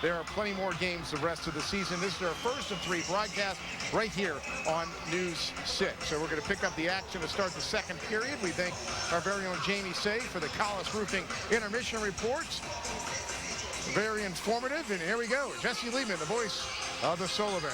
there are plenty more games the rest of the season. This is our first of 3 broadcasts right here on News 6. So we're going to pick up the action to start the second period. We thank our very own Jamie Say for the Collis Roofing Intermission reports. Very informative, and here we go. Jesse Lehman, the voice of the Solar Bears.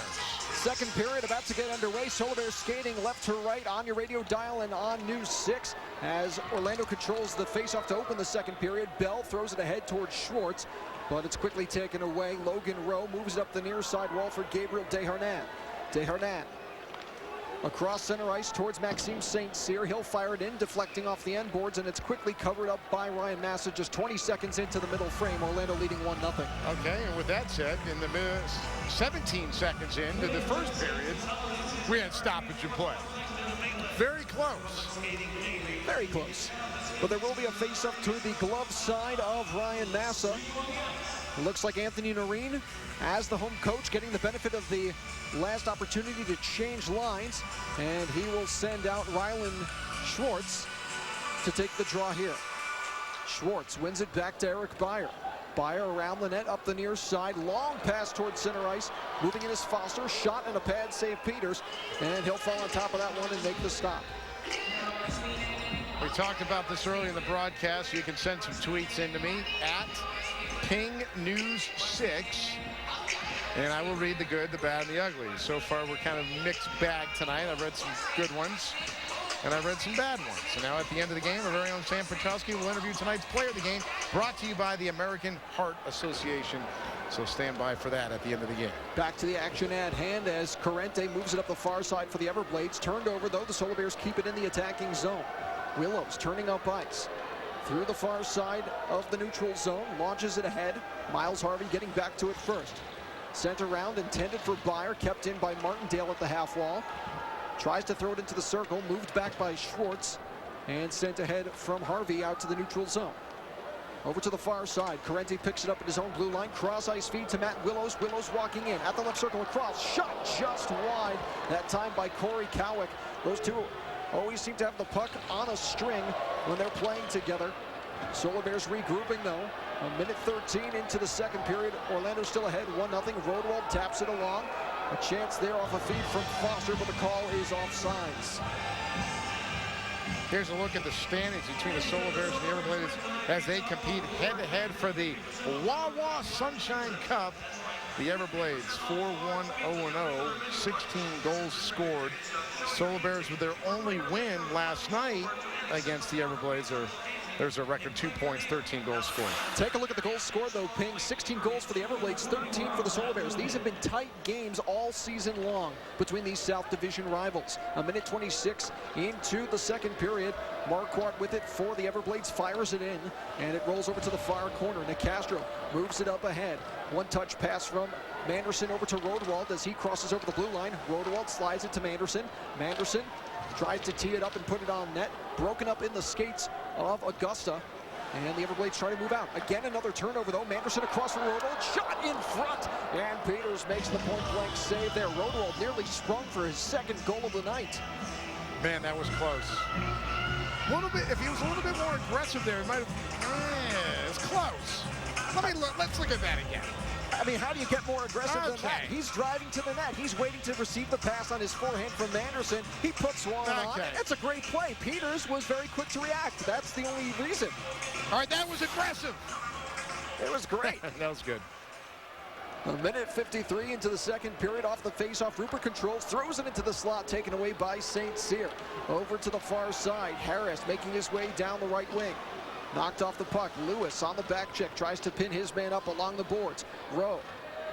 Second period about to get underway. Solar Bears skating left to right on your radio dial and on News 6 as Orlando controls the faceoff to open the second period. Bell throws it ahead towards Schwartz, but it's quickly taken away. Logan Rowe moves it up the near side wall for Gabriel Desharnais. Desharnais across center ice towards Maxime St. Cyr. He'll fire it in, deflecting off the end boards, and it's quickly covered up by Ryan Massa just 20 seconds into the middle frame. Orlando leading 1-0. Okay, and with that said, in the 17 seconds into the first period, we had stoppage in play. Very close. Very close. But there will be a face-up to the glove side of Ryan Massa. It looks like Anthony Noreen, as the home coach, getting the benefit of the last opportunity to change lines, and he will send out Rylan Schwartz to take the draw here. Schwartz wins it back to Eric Beyer. Beyer around the net, up the near side, long pass towards center ice. Moving in is Foster, shot and a pad save Peters, and he'll fall on top of that one and make the stop. We talked about this earlier in the broadcast. You can send some tweets into me at Ping News 6. And I will read the good, the bad, and the ugly. So far, we're kind of mixed bag tonight. I've read some good ones, and I've read some bad ones. And now at the end of the game, our very own Sam Petrowski will interview tonight's player of the game, brought to you by the American Heart Association. So stand by for that at the end of the game. Back to the action at hand as Corrente moves it up the far side for the Everblades. Turned over, though, the Solar Bears keep it in the attacking zone. Willows turning up ice. Through the far side of the neutral zone, launches it ahead. Miles Harvey getting back to it first. Sent around, intended for Beyer, kept in by Martindale at the half wall. Tries to throw it into the circle, moved back by Schwartz, and sent ahead from Harvey out to the neutral zone. Over to the far side, Corrente picks it up at his own blue line. Cross ice feed to Matt Willows. Willows walking in at the left circle across. Shot just wide, that time by Corey Cowick. Those two always seem to have the puck on a string when they're playing together. Solar Bears regrouping, though. A minute 13 into the second period. Orlando still ahead, 1-0. Rodewald taps it along. A chance there off a feed from Foster, but the call is offsides. Here's a look at the standings between the Solar Bears and the Everblades as they compete head-to-head for the Wawa Sunshine Cup. The Everblades 4-1-0-0, 16 goals scored. Solar Bears with their only win last night against the Everblades there's a record 2 points, 13 goals scored. Take a look at the goals scored, though, Ping. 16 goals for the Everblades, 13 for the Solar Bears. These have been tight games all season long between these South Division rivals. A minute 26 into the second period. Marquardt with it for the Everblades, fires it in, and it rolls over to the far corner. Nicastro moves it up ahead. One-touch pass from Manderson over to Rodewald as he crosses over the blue line. Rodewald slides it to Manderson. Manderson tries to tee it up and put it on net. Broken up in the skates of Augusta. And the Everblades try to move out. Again, another turnover, though. Manderson across from Rodewald. Shot in front. And Peters makes the point-blank save there. Rodewald nearly sprung for his second goal of the night. Man, that was close. A little bit, if he was a little bit more aggressive there, he might have... it's close. Let's look at that again. I mean, how do you get more aggressive than that? He's driving to the net. He's waiting to receive the pass on his forehand from Manderson. He puts one on. It's a great play. Peters was very quick to react. That's the only reason. All right, that was aggressive. It was great. That was good. A minute 53 into the second period. Off the faceoff, Rupert controls, throws it into the slot, taken away by St. Cyr. Over to the far side, Harris making his way down the right wing. Knocked off the puck. Lewis on the back check, tries to pin his man up along the boards. Rowe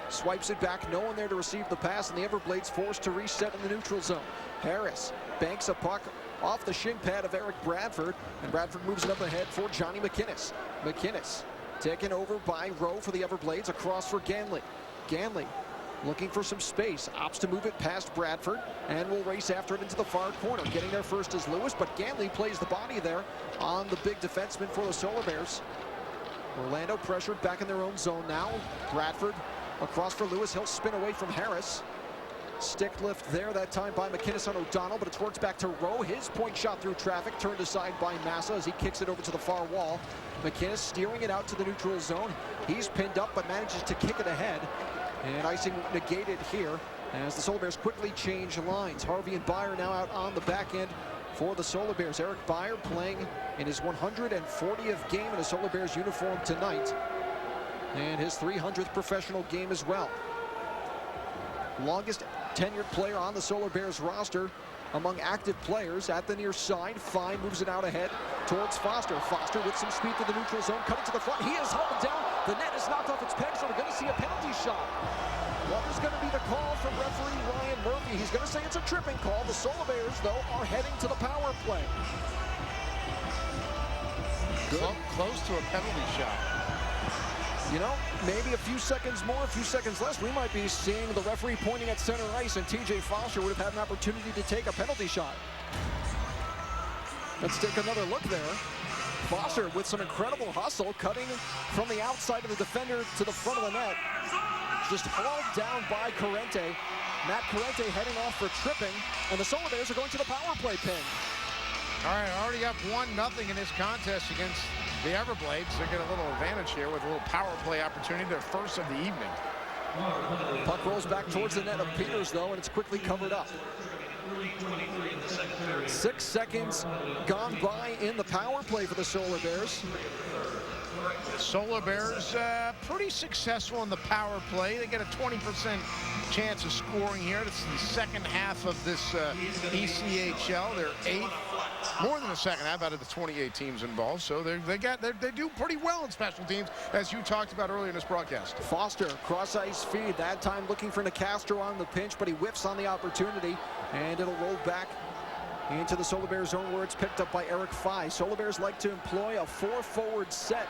swipes it back, no one there to receive the pass, and the Everblades forced to reset in the neutral zone. Harris banks a puck off the shin pad of Eric Bradford, and Bradford moves it up ahead for Johnny McInnes. McInnes taken over by Rowe for the Everblades, across for Ganley. Ganley looking for some space, opts to move it past Bradford, and will race after it into the far corner. Getting there first is Lewis, but Ganley plays the body there on the big defenseman for the Solar Bears. Orlando pressured back in their own zone now. Bradford across for Lewis. He'll spin away from Harris. Stick lift there, that time by McInnes on O'Donnell, but it's worked back to Rowe. His point shot through traffic, turned aside by Massa as he kicks it over to the far wall. McInnes steering it out to the neutral zone. He's pinned up, but manages to kick it ahead. And icing negated here as the Solar Bears quickly change lines. Harvey and Byer now out on the back end for the Solar Bears. Eric Byer playing in his 140th game in a Solar Bears uniform tonight, and his 300th professional game as well. Longest tenured player on the Solar Bears roster among active players. At the near side, Fine moves it out ahead towards Foster. Foster with some speed to the neutral zone, cutting to the front. He is hauled down. The net is knocked off its peg, so we're going to see a penalty shot. What is going to be the call from referee Ryan Murphy? He's going to say it's a tripping call. The Solar Bears, though, are heading to the power play. Close to a penalty shot. You know, maybe a few seconds more, a few seconds less, we might be seeing the referee pointing at center ice, and TJ Foster would have had an opportunity to take a penalty shot. Let's take another look there. Foster with some incredible hustle, cutting from the outside of the defender to the front of the net. Just hauled down by Corrente. Matt Corrente heading off for tripping, and the Solar Bears are going to the power play pin. All right, already up 1-0 in this contest against the Everblades. They get a little advantage here with a little power play opportunity, their first of the evening. Puck rolls back towards the net of Peters, though, and it's quickly covered up. 6 seconds gone by in the power play for the Solar Bears. Solar Bears pretty successful in the power play. They get a 20% chance of scoring here. It's the second half of this ECHL. They're 8th, more than the second half out of the 28 teams involved. So they do pretty well in special teams, as you talked about earlier in this broadcast. Foster, cross ice feed, that time looking for Nicastro on the pinch, but he whiffs on the opportunity, and it'll roll back into the Solar Bears zone where it's picked up by Eric Fye. Solar Bears like to employ a 4-forward set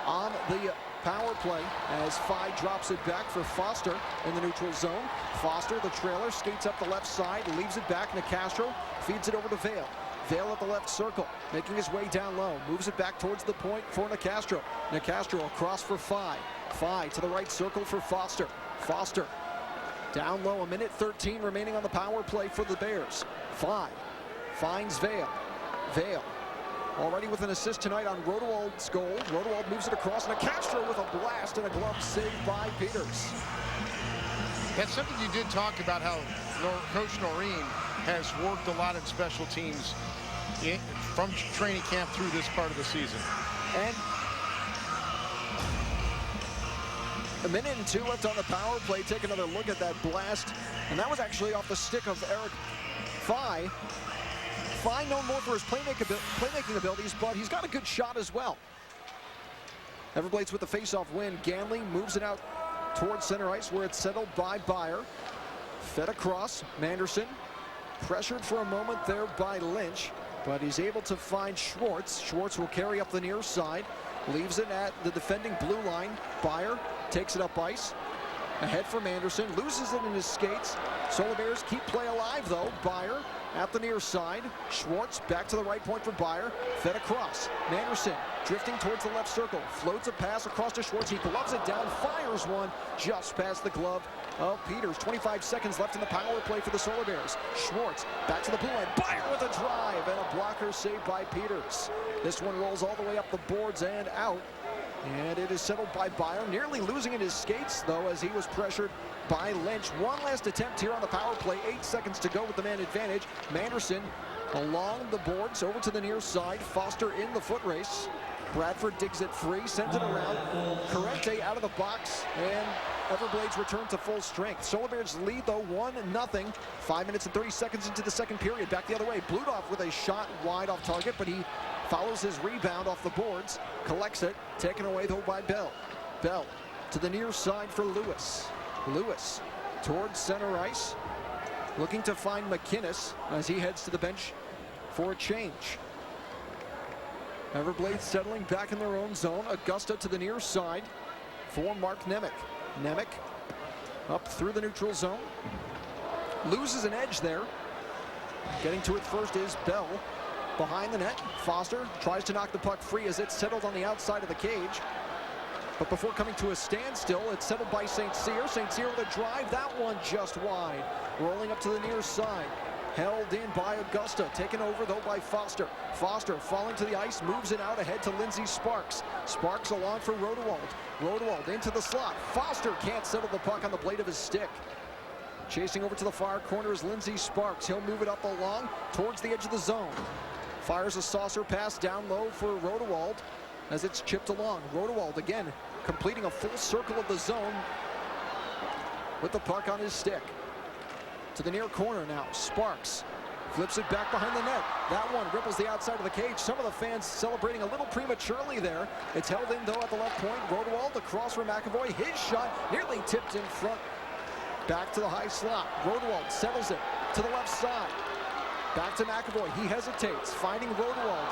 on the power play as Fye drops it back for Foster in the neutral zone. Foster, the trailer, skates up the left side, leaves it back. Nicastro feeds it over to Vale. Vale at the left circle, making his way down low, moves it back towards the point for Nicastro. Nicastro across for Fye. Fye to the right circle for Foster. Foster down low, 1:13 remaining on the power play for the Bears. Fye finds Vale. Vale already with an assist tonight on Rodewald's goal. Rodewald moves it across. Nicastro with a blast and a glove save by Peters. That's something you did talk about, how Coach Noreen has worked a lot in special teams from training camp through this part of the season. And 1:02 left on the power play. Take another look at that blast. And that was actually off the stick of Eric Fye. Fye known more for his playmaking abilities, but he's got a good shot as well. Everblades with the face-off win. Ganley moves it out towards center ice where it's settled by Byer. Fed across. Manderson pressured for a moment there by Lynch, but he's able to find Schwartz. Schwartz will carry up the near side. Leaves it at the defending blue line. Byer takes it up ice. Ahead for Manderson. Loses it in his skates. Solar Bears keep play alive, though. Byer at the near side. Schwartz back to the right point for Byer. Fed across. Manderson drifting towards the left circle. Floats a pass across to Schwartz. He gloves it down. Fires one just past the glove of Peters. 25 seconds left in the power play for the Solar Bears. Schwartz back to the blue line. Byer with a drive and a blocker saved by Peters. This one rolls all the way up the boards and out. And it is settled by Byer, nearly losing in his skates, though, as he was pressured by Lynch. One last attempt here on the power play. 8 seconds to go with the man advantage. Manderson along the boards, over to the near side. Foster in the foot race. Bradford digs it free, sends it around. Corrente out of the box, and Everblades return to full strength. Solar Bears lead, though, 1-0. 5 minutes and 30 seconds into the second period. Back the other way. Bludoff with a shot wide off target, but he follows his rebound off the boards. Collects it. Taken away, though, by Bell. Bell to the near side for Lewis. Lewis towards center ice. Looking to find McInnes as he heads to the bench for a change. Everblades settling back in their own zone. Augusta to the near side for Mark Nemec. Nemec up through the neutral zone. Loses an edge there. Getting to it first is Bell. Behind the net, Foster tries to knock the puck free as it's settled on the outside of the cage. But before coming to a standstill, it's settled by St. Cyr. St. Cyr with a drive, that one just wide. Rolling up to the near side. Held in by Augusta, taken over though by Foster. Foster falling to the ice, moves it out ahead to Lindsey Sparks. Sparks along for Rodewald. Rodewald into the slot. Foster can't settle the puck on the blade of his stick. Chasing over to the far corner is Lindsey Sparks. He'll move it up along towards the edge of the zone. Fires a saucer pass down low for Rodewald as it's chipped along. Rodewald again completing a full circle of the zone with the puck on his stick. To the near corner now, Sparks flips it back behind the net. That one ripples the outside of the cage. Some of the fans celebrating a little prematurely there. It's held in though at the left point. Rodewald across for McAvoy. His shot nearly tipped in front. Back to the high slot. Rodewald settles it to the left side. Back to McAvoy. He hesitates, finding Rodewald.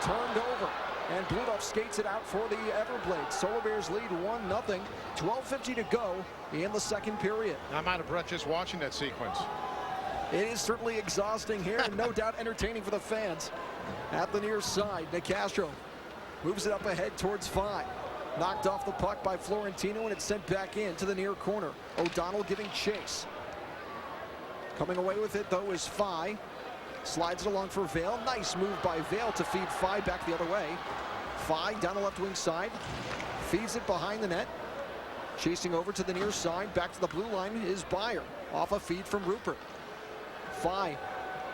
Turned over. And Blutoff skates it out for the Everblades. Solar Bears lead 1-0. 12:50 to go in the second period. I'm out of breath just watching that sequence. It is certainly exhausting here and no doubt entertaining for the fans. At the near side, Nicastro moves it up ahead towards Phi. Knocked off the puck by Florentino and it's sent back in to the near corner. O'Donnell giving chase. Coming away with it though is Phi. Slides it along for Vale. Nice move by Vale to feed Phi back the other way. Phi down the left wing side. Feeds it behind the net. Chasing over to the near side. Back to the blue line is Byer. Off a feed from Rupert. Phi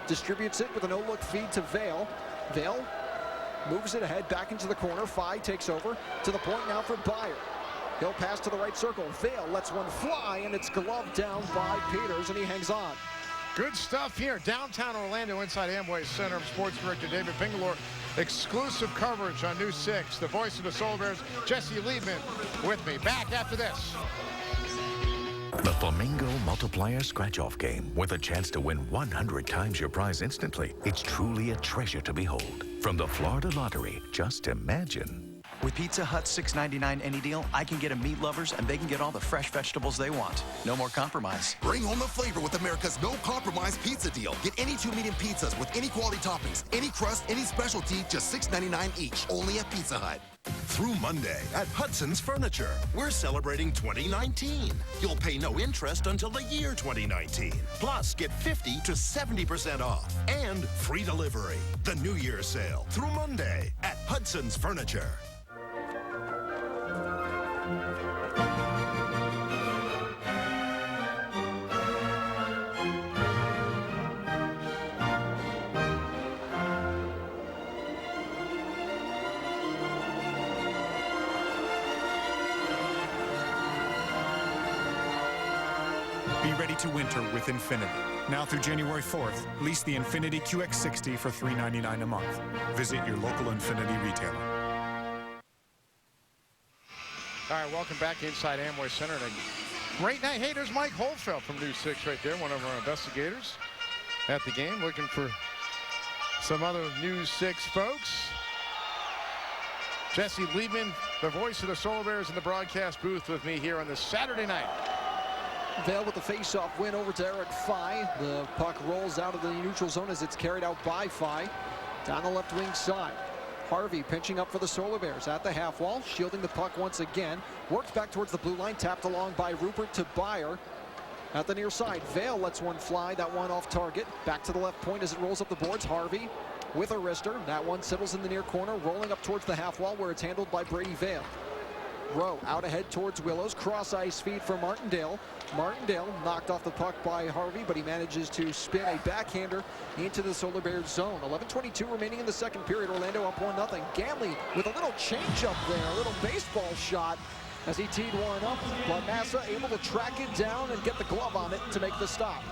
distributes it with a no-look feed to Vale. Vale moves it ahead back into the corner. Phi takes over to the point now for Byer. He'll pass to the right circle. Vale lets one fly and it's gloved down by Peters and he hangs on. Good stuff here. Downtown Orlando inside Amway Center. I'm Sports Director David Pingalore. Exclusive coverage on News 6. The voice of the Solar Bears, Jesse Liebman, with me. Back after this. The Flamingo Multiplier Scratch-Off game with a chance to win 100 times your prize instantly. It's truly a treasure to behold. From the Florida Lottery, just imagine. With Pizza Hut's $6.99 any deal, I can get a meat lovers and they can get all the fresh vegetables they want. No more compromise. Bring home the flavor with America's no compromise pizza deal. Get any 2 medium pizzas with any quality toppings, any crust, any specialty, just $6.99 each. Only at Pizza Hut. Through Monday at Hudson's Furniture, we're celebrating 2019. You'll pay no interest until the year 2019. Plus, get 50 to 70% off and free delivery. The New Year's sale through Monday at Hudson's Furniture. Be ready to winter with Infinity. Now through January 4th, lease the Infinity QX60 for $399 a month. Visit your local Infinity retailer. All right, welcome back inside Amway Center. And a great night. Hey, there's Mike Holfeld from News 6 right there, one of our investigators at the game, looking for some other News 6 folks. Jesse Liebman, the voice of the Solar Bears in the broadcast booth with me here on this Saturday night. Vale with the face-off win over to Eric Phi. The puck rolls out of the neutral zone as it's carried out by Phi. Down the left wing side. Harvey pinching up for the Solar Bears at the half wall, shielding the puck once again. Works back towards the blue line, tapped along by Rupert to Byer. At the near side, Vale lets one fly, that one off target. Back to the left point as it rolls up the boards. Harvey with a wrister. That one settles in the near corner, rolling up towards the half wall where it's handled by Brady Vale. Rowe out ahead towards Willows. Cross ice feed for Martindale. Martindale knocked off the puck by Harvey, but he manages to spin a backhander into the Solar Bears zone. 11:22 remaining in the second period. Orlando up 1-0. Gamley with a little change up there, a little baseball shot as he teed one up, but Massa able to track it down and get the glove on it to make the stop.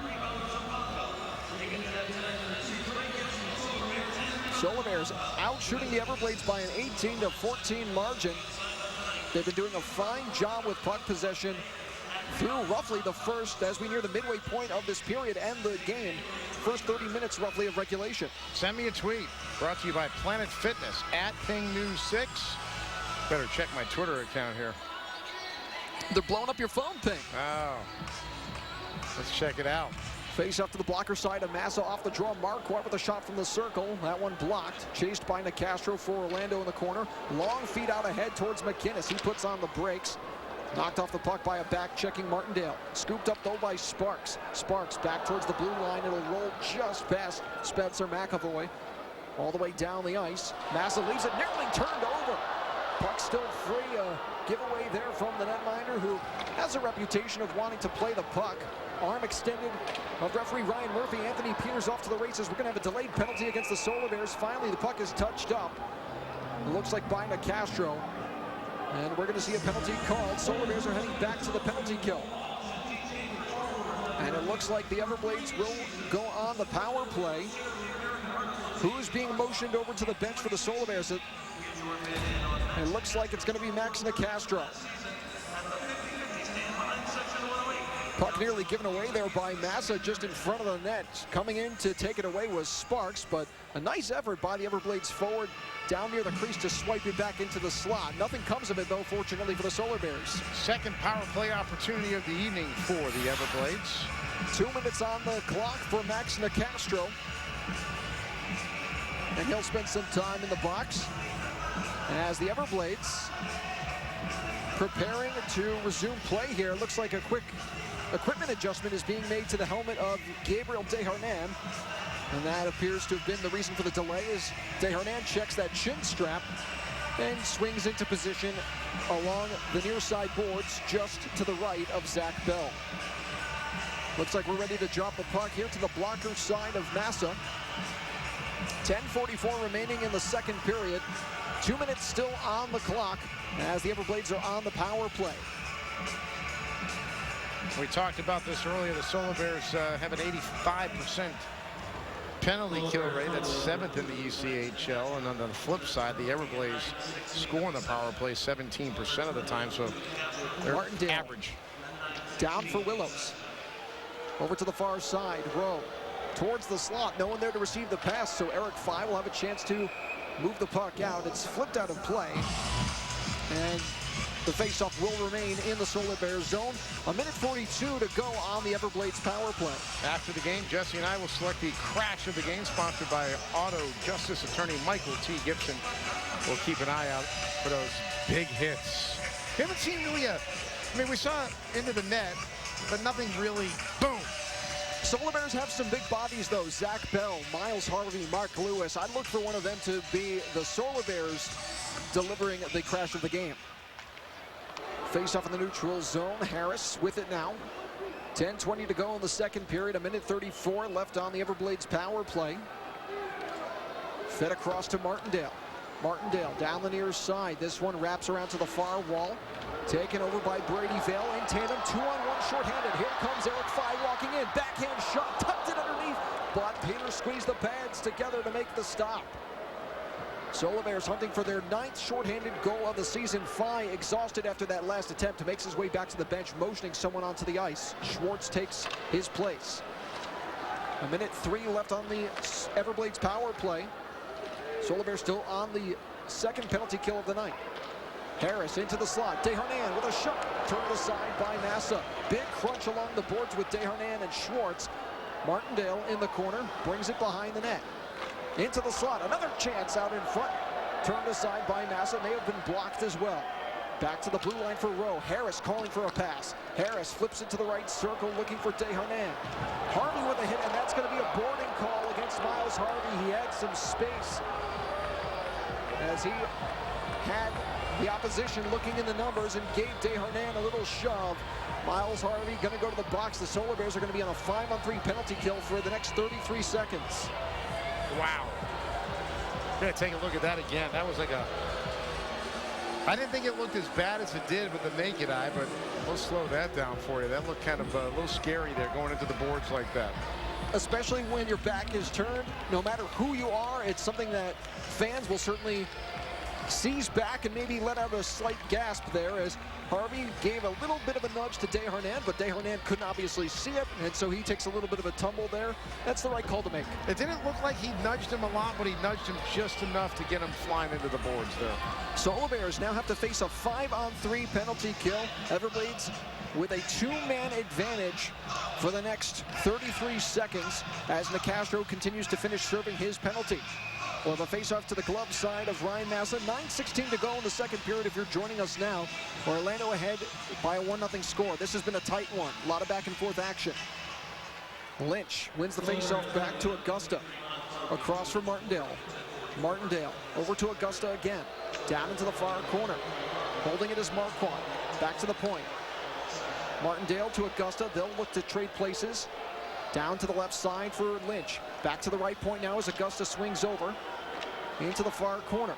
Solar Bears out shooting the Everblades by an 18-14 margin. They've been doing a fine job with puck possession through roughly the first, as we near the midway point of this period and the game, first 30 minutes roughly of regulation. Send me a tweet. Brought to you by Planet Fitness at Ping News 6. Better check my Twitter account here. They're blowing up your phone, Ping. Oh. Let's check it out. Face up to the blocker side of Massa off the draw. Marquardt with a shot from the circle. That one blocked. Chased by Nicastro for Orlando in the corner. Long feed out ahead towards McInnes. He puts on the brakes. Knocked off the puck by a back-checking Martindale. Scooped up, though, by Sparks. Sparks back towards the blue line. It'll roll just past Spencer McAvoy. All the way down the ice. Massa leaves it, nearly turned over. Puck still free. A giveaway there from the netminder, who has a reputation of wanting to play the puck. Arm extended of referee Ryan Murphy. Anthony Peters off to the races. We're going to have a delayed penalty against the Solar Bears. Finally, the puck is touched up. It looks like by Nicastro. And we're going to see a penalty called. Solar Bears are heading back to the penalty kill. And it looks like the Everblades will go on the power play. Who's being motioned over to the bench for the Solar Bears? It looks like it's going to be Max Nicastro. Puck nearly given away there by Massa just in front of the net. Coming in to take it away was Sparks, but a nice effort by the Everblades forward down near the crease to swipe it back into the slot. Nothing comes of it, though, fortunately for the Solar Bears. Second power play opportunity of the evening for the Everblades. 2 minutes on the clock for Max Nicastro. And he'll spend some time in the box as the Everblades preparing to resume play here. It looks like a quick equipment adjustment is being made to the helmet of Gabriel Desharnais. And that appears to have been the reason for the delay, as Desharnais checks that chin strap and swings into position along the near side boards just to the right of Zach Bell. Looks like we're ready to drop the puck here to the blocker side of Massa. 10:44 remaining in the second period. 2 minutes still on the clock as the Everblades are on the power play. We talked about this earlier. The Solar Bears have an 85% penalty kill rate. That's 7th in the ECHL. And on the flip side, the Everblades score on the power play 17% of the time. So they're Martindale average. Down for Willows. Over to the far side. Rowe towards the slot. No one there to receive the pass. So Eric Fye will have a chance to move the puck out. It's flipped out of play. And the faceoff will remain in the Solar Bears zone. 1:42 to go on the Everblades power play. After the game, Jesse and I will select the crash of the game, sponsored by Auto Justice Attorney Michael T. Gibson. We'll keep an eye out for those big hits. We haven't seen really we saw into the net, but nothing really, boom. Solar Bears have some big bodies, though. Zach Bell, Miles Harvey, Mark Lewis. I'd look for one of them to be the Solar Bears delivering the crash of the game. Face off in the neutral zone. Harris with it now. 10:20 to go in the second period. 1:34 left on the Everblades power play. Fed across to Martindale. Martindale down the near side. This one wraps around to the far wall. Taken over by Brady Vale in tandem. 2-on-1 shorthanded. Here comes Eric Fye walking in. Backhand shot. Tucked it underneath. But Peter squeezed the pads together to make the stop. Solar Bears hunting for their 9th shorthanded goal of the season. Fye exhausted after that last attempt, makes his way back to the bench, motioning someone onto the ice. Schwartz takes his place. 1:03 left on the Everblades power play. Solar Bears still on the second penalty kill of the night. Harris into the slot. Desharnais with a shot. Turned aside by Massa. Big crunch along the boards with Desharnais and Schwartz. Martindale in the corner brings it behind the net. Into the slot. Another chance out in front. Turned aside by Massa. May have been blocked as well. Back to the blue line for Rowe. Harris calling for a pass. Harris flips it to the right circle looking for Desharnais. Harvey with a hit, and that's going to be a boarding call against Miles Harvey. He had some space as he had the opposition looking in the numbers and gave Desharnais a little shove. Miles Harvey going to go to the box. The Solar Bears are going to be on a 5-on-3 penalty kill for the next 33 seconds. Wow. I'm going to take a look at that again. That was like I didn't think it looked as bad as it did with the naked eye, but we'll slow that down for you. That looked kind of a little scary there going into the boards like that. Especially when your back is turned, no matter who you are, it's something that fans will certainly seize back and maybe let out a slight gasp there as Harvey gave a little bit of a nudge to Desharnais, but Desharnais couldn't obviously see it, and so he takes a little bit of a tumble there. That's the right call to make. It didn't look like he nudged him a lot, but he nudged him just enough to get him flying into the boards there. Solar Bears now have to face a 5-on-3 penalty kill. Everblades with a 2-man advantage for the next 33 seconds as Nicastro continues to finish serving his penalty. Well, the face-off to the glove side of Ryan Massa. 9:16 to go in the second period if you're joining us now. Orlando ahead by a 1-0 score. This has been a tight one. A lot of back-and-forth action. Lynch wins the face-off back to Augusta. Across from Martindale. Martindale over to Augusta again. Down into the far corner. Holding it is Marquardt. Back to the point. Martindale to Augusta. They'll look to trade places. Down to the left side for Lynch. Back to the right point now as Augusta swings over. Into the far corner.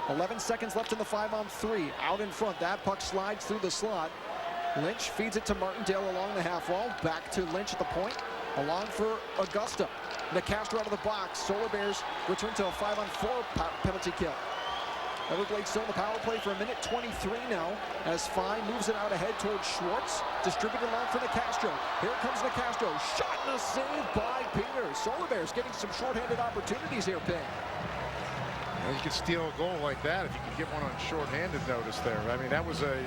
11 seconds left in the 5-on-3. Out in front. That puck slides through the slot. Lynch feeds it to Martindale along the half wall. Back to Lynch at the point. Along for Augusta. Nicastro out of the box. Solar Bears return to a 5-on-4 penalty kill. Everblades still in the power play for 1:23 now as Fine moves it out ahead towards Schwartz. Distributed along for Nicastro. Here comes Nicastro. Shot and a save by Peters. Solar Bears getting some shorthanded opportunities here, Ping. Well, you could steal a goal like that if you could get one on shorthanded notice there. I mean, that was a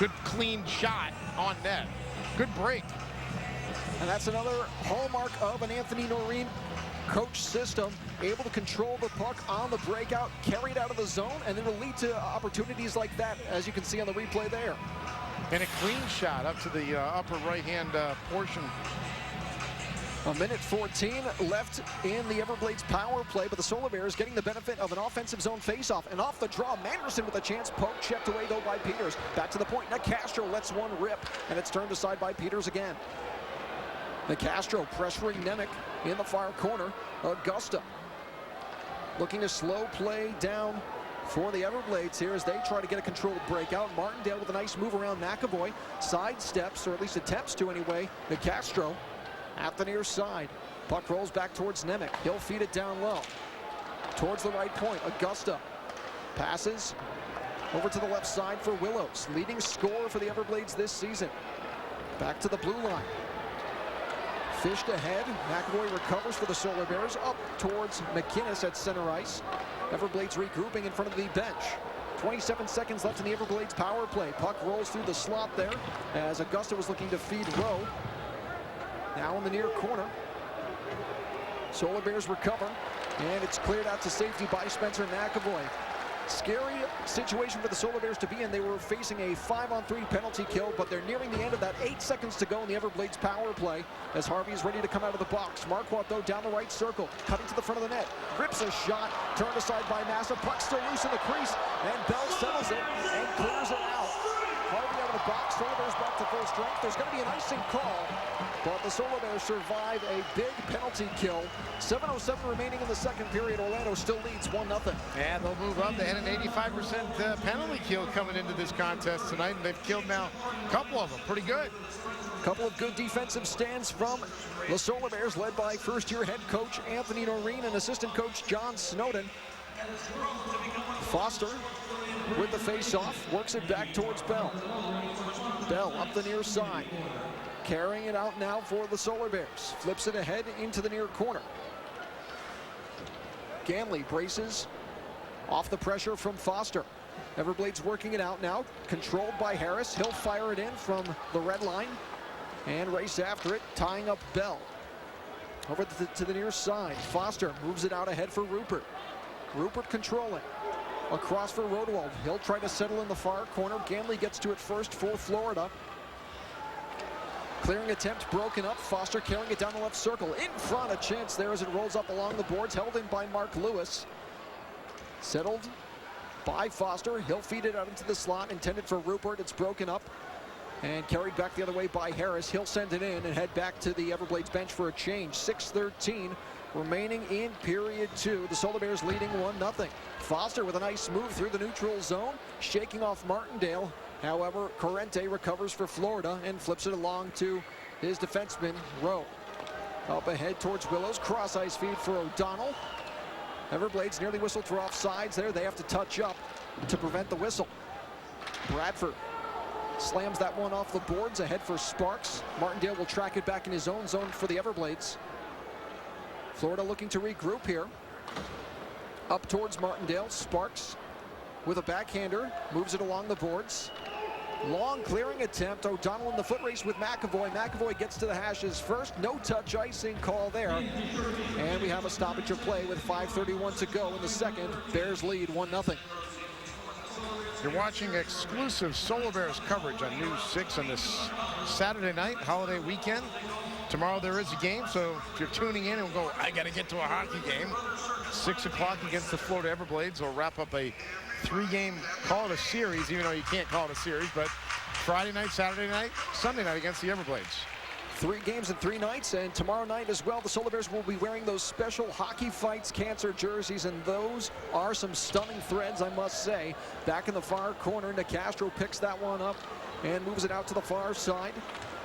good, clean shot on net. Good break. And that's another hallmark of an Anthony Noreen coach system, able to control the puck on the breakout, carry it out of the zone, and it'll lead to opportunities like that, as you can see on the replay there. And a clean shot up to the upper right-hand portion. 1:14 left in the Everblades power play, but the Solar Bears getting the benefit of an offensive zone faceoff. And off the draw, Manderson with a chance, poke checked away though by Peters. Back to the point, Nicastro lets one rip, and it's turned aside by Peters again. Nicastro pressuring Nemec in the far corner. Augusta looking to slow play down for the Everblades here as they try to get a controlled breakout. Martindale with a nice move around McAvoy. Sidesteps, or at least attempts to anyway. Nicastro at the near side. Puck rolls back towards Nemec. He'll feed it down low. Towards the right point, Augusta passes over to the left side for Willows. Leading scorer for the Everblades this season. Back to the blue line. Fished ahead. McAvoy recovers for the Solar Bears. Up towards McInnes at center ice. Everblades regrouping in front of the bench. 27 seconds left in the Everblades power play. Puck rolls through the slot there as Augusta was looking to feed Rowe. Now in the near corner. Solar Bears recover. And it's cleared out to safety by Spencer McAvoy. Scary situation for the Solar Bears to be in. They were facing a 5-on-3 penalty kill, but they're nearing the end of that. 8 seconds to go in the Everblades power play as Harvey is ready to come out of the box. Marquardt, though, down the right circle, cutting to the front of the net. Rips a shot, turned aside by Massa. Puck still loose in the crease, and Bell settles it and clears it out. Harvey out of the box. Solar Bears back to full strength. There's going to be an icing call, but the Solar Bears survive a big penalty kill. 7:07 remaining in the second period. Orlando still leads 1-0. Yeah, they'll move up. They had an 85% penalty kill coming into this contest tonight, and they've killed now a couple of them. Pretty good. A couple of good defensive stands from the Solar Bears, led by first-year head coach Anthony Noreen and assistant coach John Snowden. Foster with the face-off, works it back towards Bell. Bell up the near side, carrying it out now for the Solar Bears. Flips it ahead into the near corner. Ganley braces off the pressure from Foster. Everblades working it out now, controlled by Harris. He'll fire it in from the red line and race after it, tying up Bell. Over to the near side, Foster moves it out ahead for Rupert. Rupert controlling. Across for Rodewald. He'll try to settle in the far corner. Ganley gets to it first for Florida. Clearing attempt broken up. Foster carrying it down the left circle. In front, a chance there as it rolls up along the boards. Held in by Mark Lewis. Settled by Foster. He'll feed it out into the slot. Intended for Rupert. It's broken up and carried back the other way by Harris. He'll send it in and head back to the Everblades bench for a change. 6:13 remaining in period 2. The Solar Bears leading 1-0. Foster with a nice move through the neutral zone, shaking off Martindale. However, Corrente recovers for Florida and flips it along to his defenseman, Rowe. Up ahead towards Willows, cross ice feed for O'Donnell. Everblades nearly whistled for offsides there. They have to touch up to prevent the whistle. Bradford slams that one off the boards ahead for Sparks. Martindale will track it back in his own zone for the Everblades. Florida looking to regroup here. Up towards Martindale. Sparks with a backhander moves it along the boards. Long clearing attempt. O'Donnell in the foot race with McAvoy. McAvoy gets to the hashes first. No touch icing call there. And we have a stoppage of play with 5:31 to go in the second. Bears lead 1-0. You're watching exclusive Solar Bears coverage on News 6 on this Saturday night, holiday weekend. Tomorrow there is a game, so if you're tuning in and go, I got to get to a hockey game. 6 o'clock against the Florida Everblades. We'll wrap up a 3-game, call it a series, even though you can't call it a series, but Friday night, Saturday night, Sunday night against the Everblades. 3 games in 3 nights, and tomorrow night as well, the Solar Bears will be wearing those special Hockey Fights cancer jerseys, and those are some stunning threads, I must say. Back in the far corner, Nicastro picks that one up and moves it out to the far side.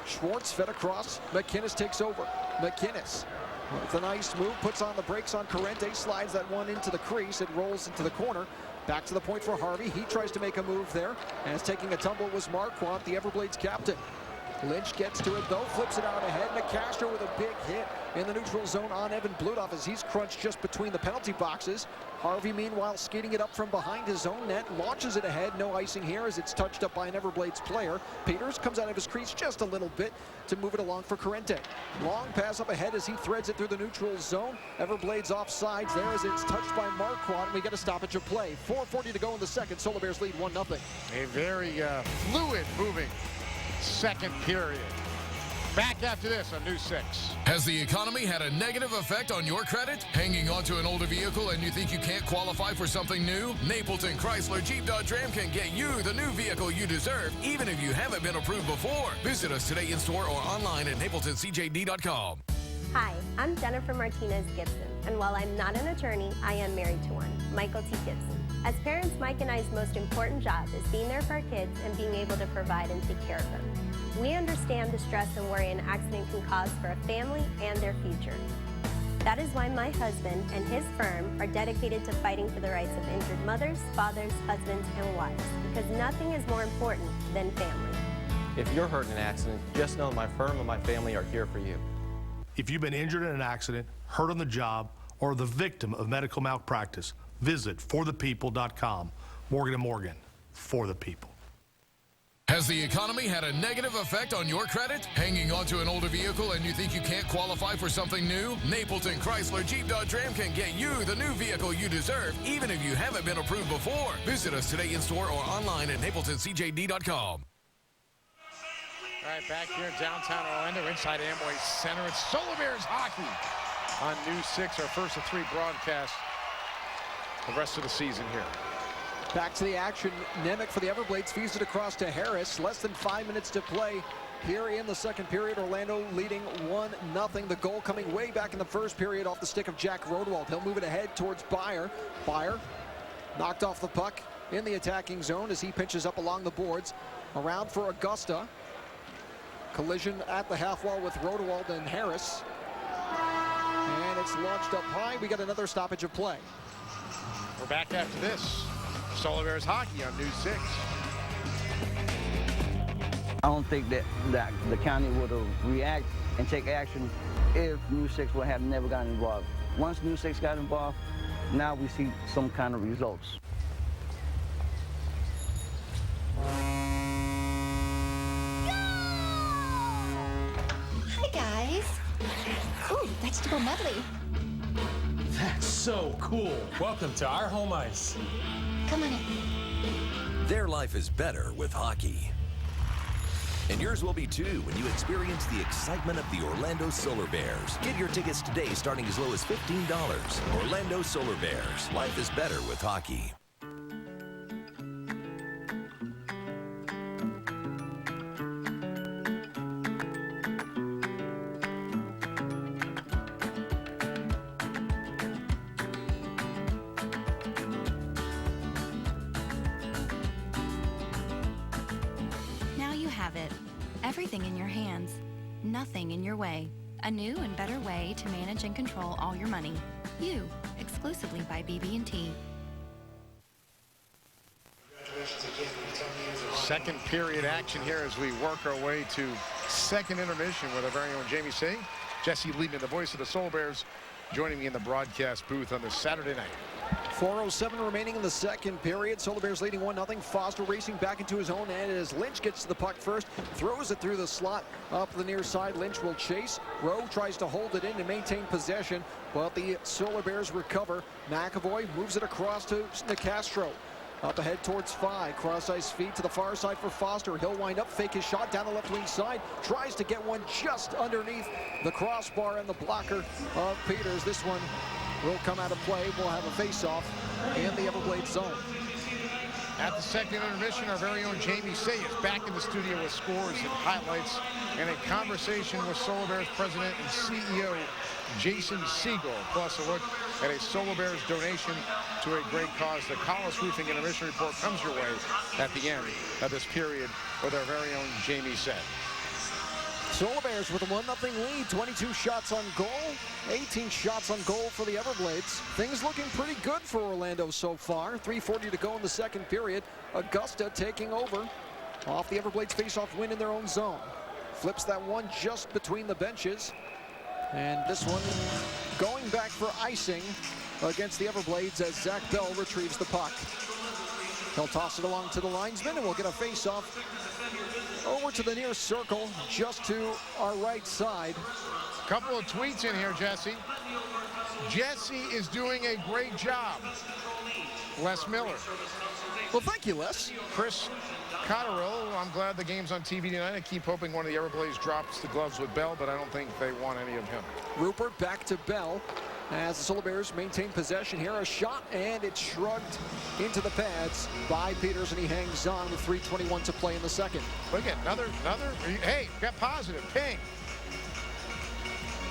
Schwartz fed across. McInnes takes over. McInnes with a nice move, puts on the brakes on Corrente, slides that one into the crease. It rolls into the corner. Back to the point for Harvey. He tries to make a move there. As taking a tumble was Marquardt, the Everblades captain. Lynch gets to it, though, flips it out ahead. Nicastro with a big hit in the neutral zone on Evan Bludoff as he's crunched just between the penalty boxes. Harvey, meanwhile, skating it up from behind his own net, launches it ahead. No icing here as it's touched up by an Everblades player. Peters comes out of his crease just a little bit to move it along for Corrente. Long pass up ahead as he threads it through the neutral zone. Everblades offsides there as it's touched by Marquardt, and we get a stoppage of play. 4:40 to go in the second. Solar Bears lead 1-0. A very fluid moving second period. Back after this on News 6. Has the economy had a negative effect on your credit? Hanging on to an older vehicle and you think you can't qualify for something new? Napleton Chrysler Jeep Dodge Ram can get you the new vehicle you deserve, even if you haven't been approved before. Visit us today in store or online at napletoncjd.com. Hi, I'm Jennifer Martinez Gibson, and while I'm not an attorney, I am married to one, Michael T. Gibson. As parents, Mike and I's most important job is being there for our kids and being able to provide and take care of them. We understand the stress and worry an accident can cause for a family and their future. That is why my husband and his firm are dedicated to fighting for the rights of injured mothers, fathers, husbands, and wives, because nothing is more important than family. If you're hurt in an accident, just know my firm and my family are here for you. If you've been injured in an accident, hurt on the job, or the victim of medical malpractice, visit forthepeople.com. Morgan & Morgan, for the people. Has the economy had a negative effect on your credit? Hanging on to an older vehicle and you think you can't qualify for something new? Napleton Chrysler Jeep Dodge Ram can get you the new vehicle you deserve, even if you haven't been approved before. Visit us today in store or online at napletoncjd.com. All right, back here in downtown Orlando, inside Amway Center. It's Solar Bears hockey on News 6, our first of 3 broadcasts the rest of the season here. Back to the action. Nemec for the Everblades feeds it across to Harris. Less than 5 minutes to play here in the second period. Orlando leading 1-0. The goal coming way back in the first period off the stick of Jack Rodewald. He'll move it ahead towards Byer. Byer knocked off the puck in the attacking zone as he pinches up along the boards. Around for Augusta. Collision at the half wall with Rodewald and Harris. And it's launched up high. We got another stoppage of play. We're back after this. Solar Bears hockey on News 6. I don't think that the county would have react and take action if News 6 would have never gotten involved. Once News 6 got involved, now we see some kind of results. Hi, guys. Ooh, vegetable medley. That's so cool. Welcome to our home ice. Come on in. Their life is better with hockey. And yours will be too when you experience the excitement of the Orlando Solar Bears. Get your tickets today starting as low as $15. Orlando Solar Bears. Life is better with hockey. Everything in your hands, nothing in your way. A new and better way to manage and control all your money. You, exclusively by BB&T. Second period action here as we work our way to second intermission with our very own Jamie Singh. Jesse Liebman, the voice of the Solar Bears, joining me in the broadcast booth on this Saturday night. 4:07 remaining in the second period. Solar Bears leading 1-0. Foster racing back into his own end as Lynch gets to the puck first, throws it through the slot up the near side. Lynch will chase. Rowe tries to hold it in to maintain possession, but the Solar Bears recover. McAvoy moves it across to Nicastro. Up ahead towards 5. Cross-ice feed to the far side for Foster. He'll wind up, fake his shot down the left wing side. Tries to get one just underneath the crossbar and the blocker of Peters. This one will come out of play. We'll have a face-off in the Everblades zone. At the second intermission, our very own Jamie Say is back in the studio with scores and highlights and a conversation with Solar Bears president and CEO Jason Siegel, plus a look at a Solar Bears donation to a great cause. The Collis Roofing Intermission Report comes your way at the end of this period with our very own Jamie Say. Solar Bears with a 1-0 lead, 22 shots on goal, 18 shots on goal for the Everblades. Things looking pretty good for Orlando so far. 3:40 to go in the second period. Augusta taking over off the Everblades face-off win in their own zone. Flips that one just between the benches. And this one going back for icing against the Everblades as Zach Bell retrieves the puck. He'll toss it along to the linesman, and we'll get a face-off over to the near circle, just to our right side. Couple of tweets in here, Jesse. Jesse is doing a great job. Les Miller. Well, thank you, Les. Chris Cotterill, I'm glad the game's on TV tonight. I keep hoping one of the Everblades drops the gloves with Bell, but I don't think they want any of him. Rupert back to Bell as the Solar Bears maintain possession here. A shot, and it's shrugged into the pads by Peters, and he hangs on with 3:21 to play in the second. Look at another, hey, got positive, ping.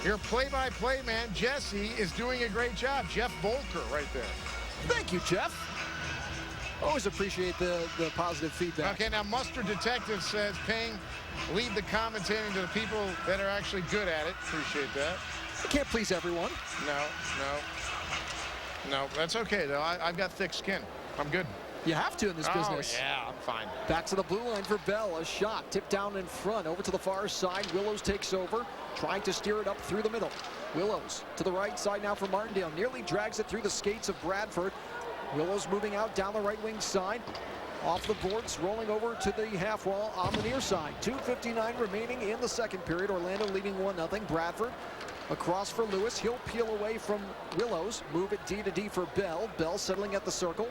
Your play-by-play man, Jesse, is doing a great job. Jeff Volker right there. Thank you, Jeff. Always appreciate the positive feedback. Okay, now Mustard Detective says, Ping, leave the commentating to the people that are actually good at it. Appreciate that. You can't please everyone. No, that's okay, though. I've got thick skin. I'm good. You have to in this business. Yeah, I'm fine. Back to the blue line for Bell. A shot tipped down in front. Over to the far side. Willows takes over, trying to steer it up through the middle. Willows to the right side now for Martindale. Nearly drags it through the skates of Bradford. Willows moving out down the right wing side. Off the boards, rolling over to the half wall on the near side. 2:59 remaining in the second period. Orlando leading 1-0. Bradford across for Lewis. He'll peel away from Willows. Move it D to D for Bell. Bell settling at the circle.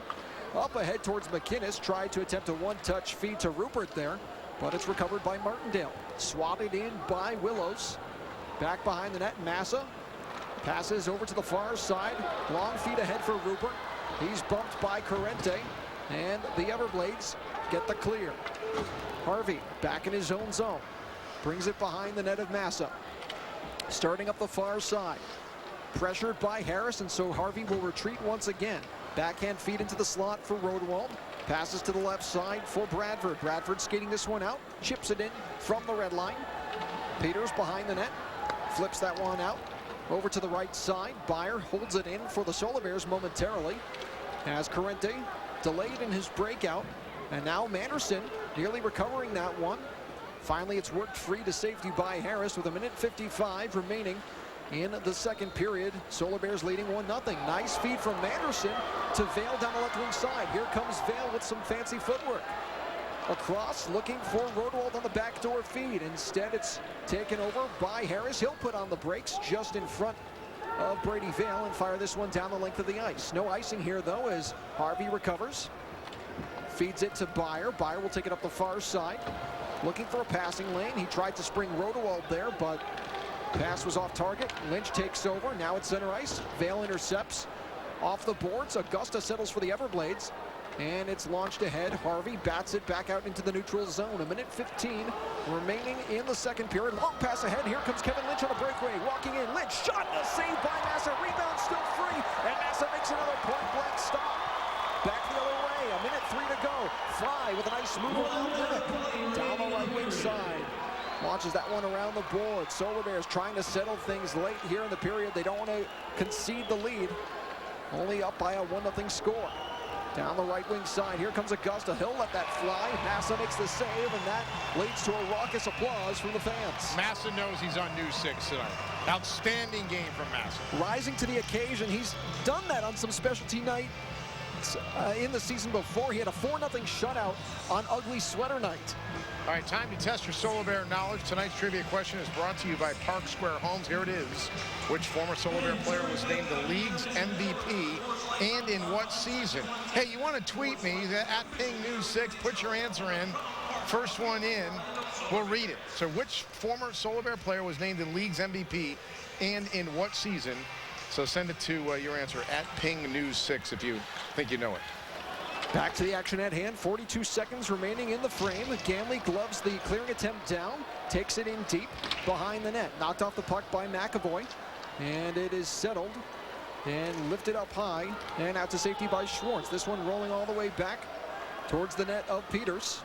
Up ahead towards McInnes. Tried to attempt a one-touch feed to Rupert there, but it's recovered by Martindale. Swatted in by Willows. Back behind the net, Massa. Passes over to the far side. Long feed ahead for Rupert. He's bumped by Corrente, and the Everblades get the clear. Harvey back in his own zone. Brings it behind the net of Massa. Starting up the far side. Pressured by Harris, and so Harvey will retreat once again. Backhand feed into the slot for Rodewald. Passes to the left side for Bradford. Bradford skating this one out. Chips it in from the red line. Peters behind the net. Flips that one out. Over to the right side. Byer holds it in for the Solar Bears momentarily. As Corrente delayed in his breakout. And now Manderson nearly recovering that one. Finally, it's worked free to safety by Harris with 1:55 remaining in the second period. Solar Bears leading 1-0. Nice feed from Manderson to Vale down the left wing side. Here comes Vale with some fancy footwork. Across, looking for Rodewald on the backdoor feed. Instead, it's taken over by Harris. He'll put on the brakes just in front of Brady Vale and fire this one down the length of the ice. No icing here, though, as Harvey recovers. Feeds it to Byer. Byer will take it up the far side. Looking for a passing lane. He tried to spring Rodewald there, but pass was off target. Lynch takes over. Now it's center ice. Vale intercepts off the boards. Augusta settles for the Everblades. And it's launched ahead. Harvey bats it back out into the neutral zone. 1:15 remaining in the second period. Long pass ahead. Here comes Kevin Lynch on a breakaway. Walking in. Lynch shot and a save by Massa. Rebound still free. And Massa makes another point-blank stop. Back the other way. 1:03 to go. Fry with a nice move around limit. Down the right wing side. Launches that one around the board. Solar Bears trying to settle things late here in the period. They don't want to concede the lead. Only up by a 1-0 score. Down the right wing side, here comes Augusta. He'll let that fly. Massa makes the save, and that leads to a raucous applause from the fans. Massa knows he's on News 6 tonight. Outstanding game from Massa. Rising to the occasion. He's done that on some specialty night in the season before. He had a 4-0 shutout on Ugly Sweater Night. All right, time to test your Solar Bear knowledge. Tonight's trivia question is brought to you by Park Square Homes. Here it is. Which former Solar Bear player was named the league's MVP and in what season? Hey, you want to tweet me that at Ping News 6, put your answer in. First one in, we'll read it. So which former Solar Bear player was named the league's MVP and in what season? So send it to your answer at Ping News 6 if you think you know it. Back to the action at hand. 42 seconds remaining in the frame. Gamley gloves the clearing attempt down. Takes it in deep behind the net. Knocked off the puck by McAvoy. And it is settled and lifted up high. And out to safety by Schwartz. This one rolling all the way back towards the net of Peters.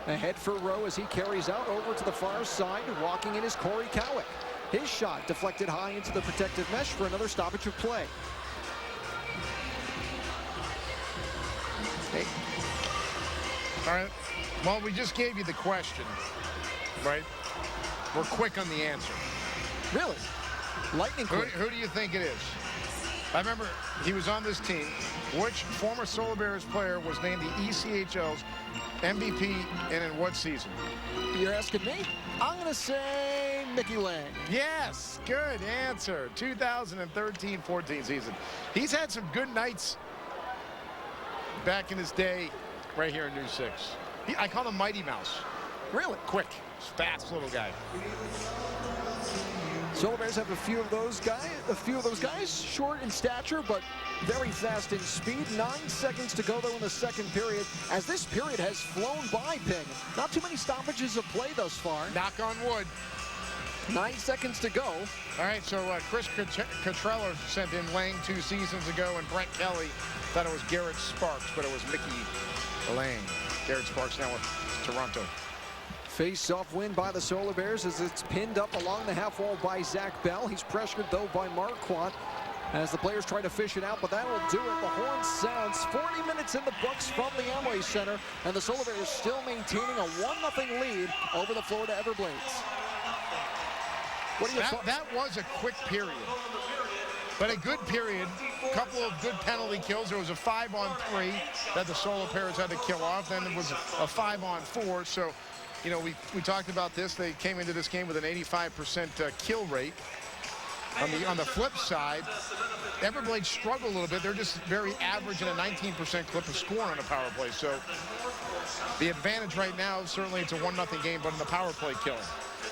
Ahead for Rowe as he carries out over to the far side. Walking in is Corey Cowick. His shot deflected high into the protective mesh for another stoppage of play. Hey. All right. Well, we just gave you the question, right? We're quick on the answer. Really? Lightning quick. Who do you think it is? I remember he was on this team. Which former Solar Bears player was named the ECHL's MVP and in what season? You're asking me? I'm going to say Mickey Lang. Yes, good answer. 2013-14 season. He's had some good nights back in his day right here in News 6. I call him Mighty Mouse. Really? Quick, fast little guy. Solar Bears have a few of those guys, short in stature, but very fast in speed. 9 seconds to go, though, in the second period, as this period has flown by, Ping. Not too many stoppages of play thus far. Knock on wood. 9 seconds to go. All right, so Chris Cottrell sent in Lang 2 seasons ago, and Brent Kelly thought it was Garrett Sparks, but it was Mickey Lang. Garrett Sparks now with Toronto. Face-off win by the Solar Bears as it's pinned up along the half wall by Zach Bell. He's pressured, though, by Marquardt as the players try to fish it out, but that'll do it. The horn sounds. 40 minutes in the books from the Amway Center, and the Solar Bears still maintaining a 1-0 lead over the Florida Everblades. That was a quick period, but a good period. A couple of good penalty kills. There was a 5-on-3 that the Solar Bears had to kill off. Then there was a 5-on-4. So, you know, we talked about this. They came into this game with an 85% kill rate. On the flip side, Everblades struggle a little bit. They're just very average in a 19% clip of score on a power play. So the advantage right now, certainly it's a 1-0 game, but in the power play killing.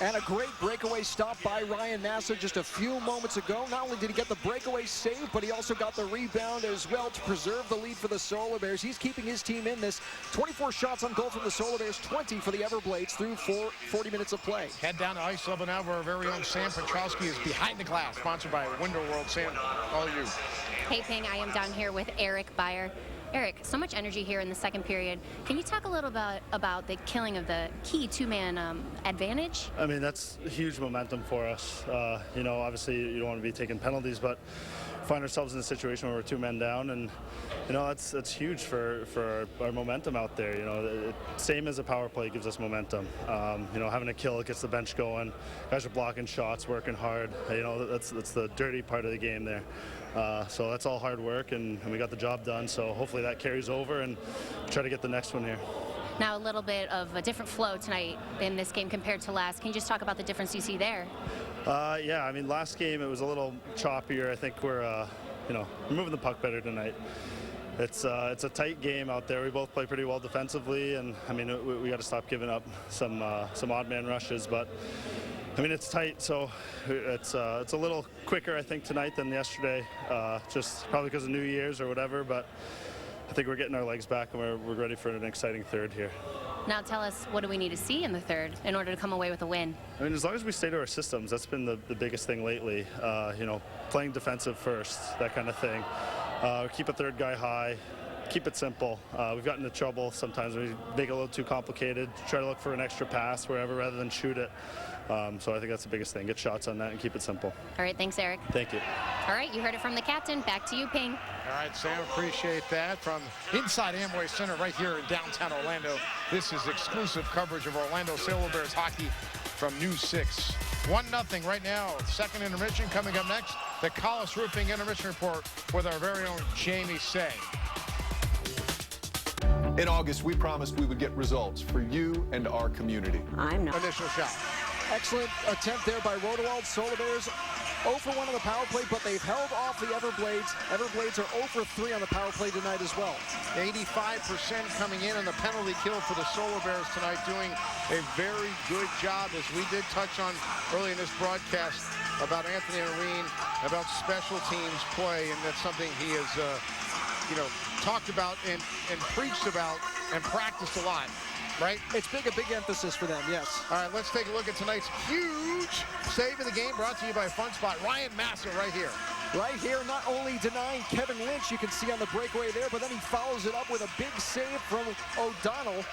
And a great breakaway stop by Ryan Massa just a few moments ago. Not only did he get the breakaway save, but he also got the rebound as well to preserve the lead for the Solar Bears. He's keeping his team in this. 24 shots on goal from the Solar Bears, 20 for the Everblades through 40 minutes of play. Head down to ice level now where our very own Sam Petrowski is behind the glass, sponsored by Window World. Sam, all you. Hey, Ping, I am down here with Eric Beyer. Eric, so much energy here in the second period. Can you talk a little about the killing of the key two-man advantage? I mean, that's huge momentum for us. You know, obviously you don't want to be taking penalties, but find ourselves in a situation where we're 2 men down, and you know that's huge for our momentum out there. You know, same as a power play gives us momentum. You know, having a kill, it gets the bench going. Guys are blocking shots, working hard. You know, that's the dirty part of the game there. So that's all hard work, and we got the job done. So hopefully that carries over, and try to get the next one here. Now a little bit of a different flow tonight in this game compared to last. Can you just talk about the difference you see there? Yeah, I mean, last game it was a little choppier. I think we're, you know, we're moving the puck better tonight. It's a tight game out there. We both play pretty well defensively, and I mean, we got to stop giving up some odd man rushes, but. I mean, it's tight, so it's a little quicker, I think, tonight than yesterday, just probably because of New Year's or whatever, but I think we're getting our legs back, and we're ready for an exciting third here. Now tell us, what do we need to see in the third in order to come away with a win? I mean, as long as we stay to our systems, that's been the biggest thing lately. You know, playing defensive first, that kind of thing. Keep a third guy high. Keep it simple. We've gotten into trouble sometimes when we make it a little too complicated. Try to look for an extra pass wherever rather than shoot it. So I think that's the biggest thing. Get shots on that and keep it simple. All right, thanks, Eric. Thank you. All right, you heard it from the captain. Back to you, Ping. All right, Sam, appreciate that. From inside Amway Center right here in downtown Orlando, this is exclusive coverage of Orlando Solar Bears hockey from News 6. 1-0 right now. Second intermission coming up next. The Collis Roofing Intermission Report with our very own Jamie Say. In August, we promised we would get results for you and our community. I'm not. Initial shot. Excellent attempt there by Rodewald. Solar Bears 0 for 1 on the power play, but they've held off the Everblades. Everblades are 0 for 3 on the power play tonight as well. 85% coming in on the penalty kill for the Solar Bears tonight, doing a very good job, as we did touch on early in this broadcast about Anthony Arene, about special teams play, and that's something he has, talked about and preached about and practiced a lot. Right? It's a big emphasis for them, yes. All right, let's take a look at tonight's huge save of the game, brought to you by Fun Spot. Ryan Massa right here. Right here, not only denying Kevin Lynch, you can see on the breakaway there, but then he follows it up with a big save from O'Donnell.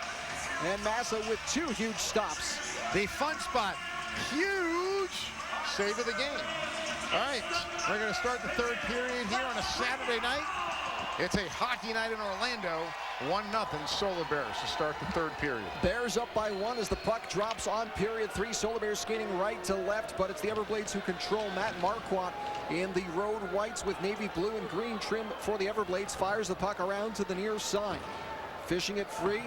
And Massa with 2 huge stops. The Fun Spot, huge save of the game. All right, we're going to start the third period here on a Saturday night. It's a hockey night in Orlando. 1-0 Solar Bears to start the third period. Bears up by 1 as the puck drops on period 3. Solar Bears skating right to left, but it's the Everblades who control. Matt Marquardt in the road whites with navy blue and green trim for the Everblades. Fires the puck around to the near side. Fishing it free.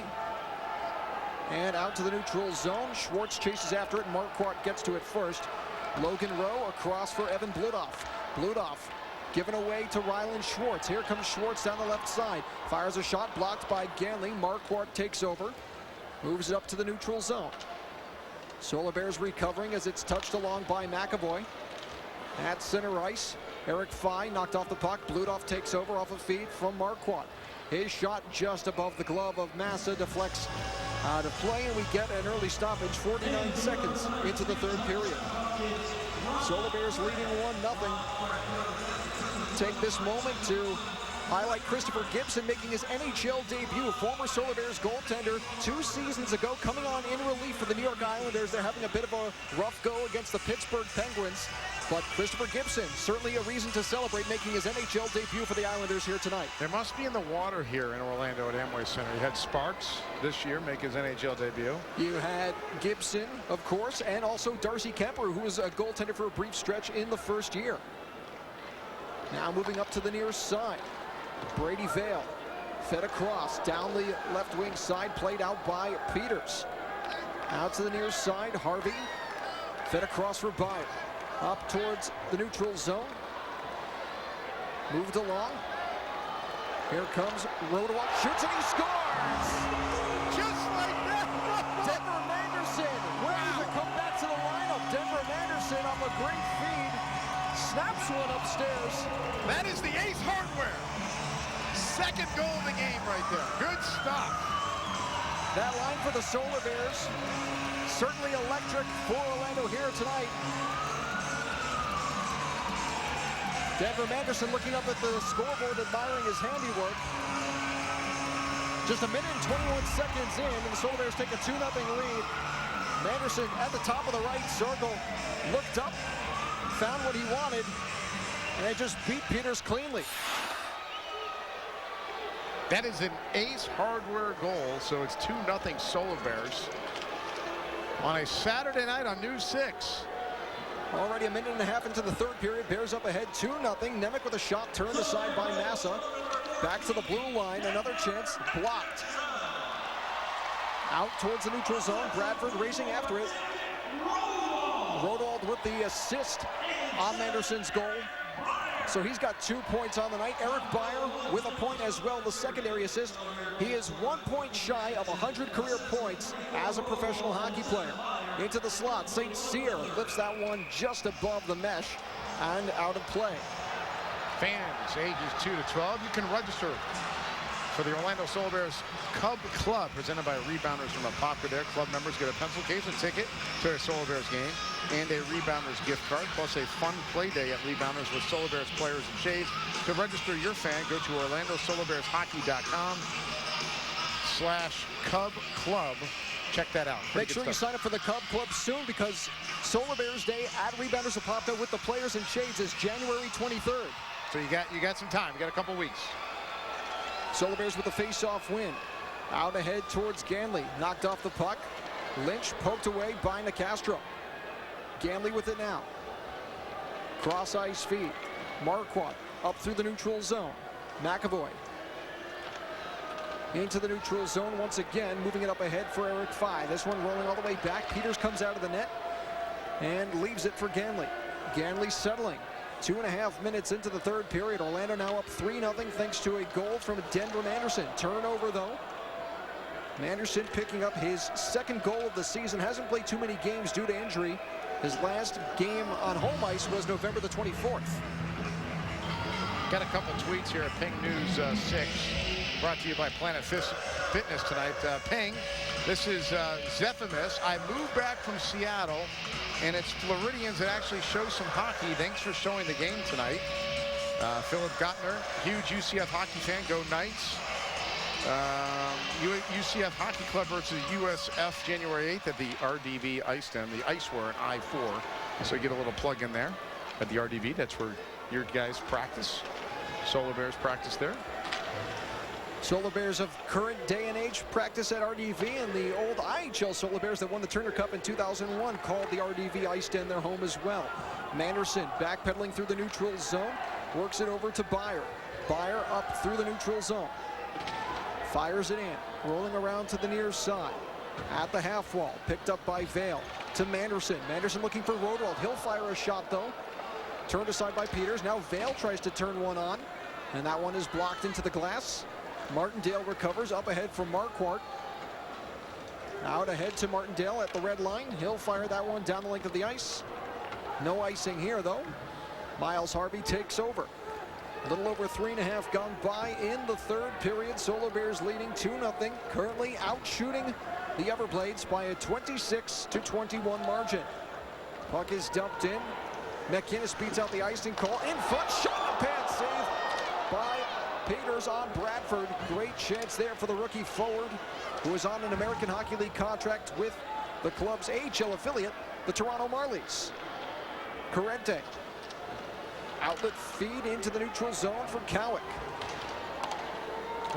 And out to the neutral zone. Schwartz chases after it. Marquardt gets to it first. Logan Rowe across for Evan Bludoff. Bludoff given away to Ryland Schwartz. Here comes Schwartz down the left side. Fires a shot blocked by Ganley. Marquardt takes over. Moves it up to the neutral zone. Solar Bears recovering as it's touched along by McAvoy. At center ice, Eric Fye knocked off the puck. Bludoff takes over off a feed from Marquardt. His shot just above the glove of Massa deflects out of play, and we get an early stoppage 49 seconds into the third period. Solar Bears leading 1-0. Take this moment to highlight Christopher Gibson making his NHL debut. Former Solar Bears goaltender 2 seasons ago, coming on in relief for the New York Islanders. They're having a bit of a rough go against the Pittsburgh Penguins. But Christopher Gibson, certainly a reason to celebrate, making his NHL debut for the Islanders here tonight. There must be in the water here in Orlando at Amway Center. You had Sparks this year make his NHL debut. You had Gibson, of course, and also Darcy Kemper, who was a goaltender for a brief stretch in the first year. Now moving up to the near side. Brady Vale fed across down the left wing side, played out by Peters. Out to the near side, Harvey fed across for Byer. Up towards the neutral zone. Moved along. Here comes Rodewald, shoots and he scores! Just like that! Denver Manderson ready to come back to the lineup. Denver Manderson on the great feed. Snaps one upstairs. That is the Ace Hardware. Second goal of the game right there. Good stuff. That line for the Solar Bears. Certainly electric for Orlando here tonight. Denver Manderson looking up at the scoreboard, admiring his handiwork. Just a minute and 21 seconds in, and the Solar Bears take a 2-0 lead. Manderson at the top of the right circle, looked up, found what he wanted, and they just beat Peters cleanly. That is an Ace Hardware goal, so it's 2-0 Solar Bears on a Saturday night on News 6. Already a minute and a half into the third period. Bears up ahead 2-0. Nemec with a shot turned aside by Massa. Back to the blue line. Another chance blocked. Out towards the neutral zone. Bradford racing after it. Rodewald with the assist on Manderson's goal. So he's got 2 points on the night. Eric Byer with a point as well, the secondary assist. He is 1 point shy of 100 career points as a professional hockey player. Into the slot, St. Cyr lifts that one just above the mesh and out of play. Fans ages 2 to 12, you can register for the Orlando Solar Bears Cub Club, presented by Rebounders from Apopka there. Club members get a pencil case, a ticket to a Solar Bears game, and a Rebounders gift card, plus a fun play day at Rebounders with Solar Bears players and shades. To register your fan, go to OrlandoSolarBearsHockey.com/Cub Club check that out. Make sure you sign up for the Cub Club soon, because Solar Bears Day at Rebounders of Popta with the players in shades is January 23rd. So you got some time. You got a couple weeks. Solar Bears with the face-off win. Out ahead towards Ganley. Knocked off the puck. Lynch poked away by Nicastro. Ganley with it now. Cross-ice feed. Marquardt up through the neutral zone. McAvoy into the neutral zone once again, moving it up ahead for Eric Fye. This one rolling all the way back. Peters comes out of the net and leaves it for Ganley. Ganley settling. 2.5 minutes into the third period. Orlando now up 3-0 thanks to a goal from Denver Manderson. Turnover though. Manderson picking up his second goal of the season. Hasn't played too many games due to injury. His last game on home ice was November the 24th. Got a couple tweets here at Ping News 6. Brought to you by Planet Fitness tonight. Ping, this is Zephimus. I moved back from Seattle, and it's Floridians that actually show some hockey. Thanks for showing the game tonight. Philip Gottner, huge UCF hockey fan. Go Knights. UCF Hockey Club versus USF January 8th at the RDV Ice Den. The Ice War at I-4. So you get a little plug in there at the RDV. That's where your guys practice. Solar Bears practice there. Solar Bears of current day and age practice at RDV, and the old IHL Solar Bears that won the Turner Cup in 2001 called the RDV Ice Den their home as well. Manderson backpedaling through the neutral zone, works it over to Byer. Byer up through the neutral zone. Fires it in, rolling around to the near side. At the half wall, picked up by Vale to Manderson. Manderson looking for Rodwald. He'll fire a shot though. Turned aside by Peters. Now Vale tries to turn one on, and that one is blocked into the glass. Martindale recovers up ahead from Marquardt. Out ahead to Martindale at the red line. He'll fire that one down the length of the ice. No icing here though. Miles Harvey takes over. A little over 3.5 gone by in the third period. Solar Bears leading 2-0. Currently out shooting the Everblades by a 26-21 margin. Puck is dumped in. McInnes beats out the icing call. In front, shot in the pad, save by Peters on Bradford. Great chance there for the rookie forward, who is on an American Hockey League contract with the club's AHL affiliate, the Toronto Marlies. Corrente. Outlet feed into the neutral zone for Cowick.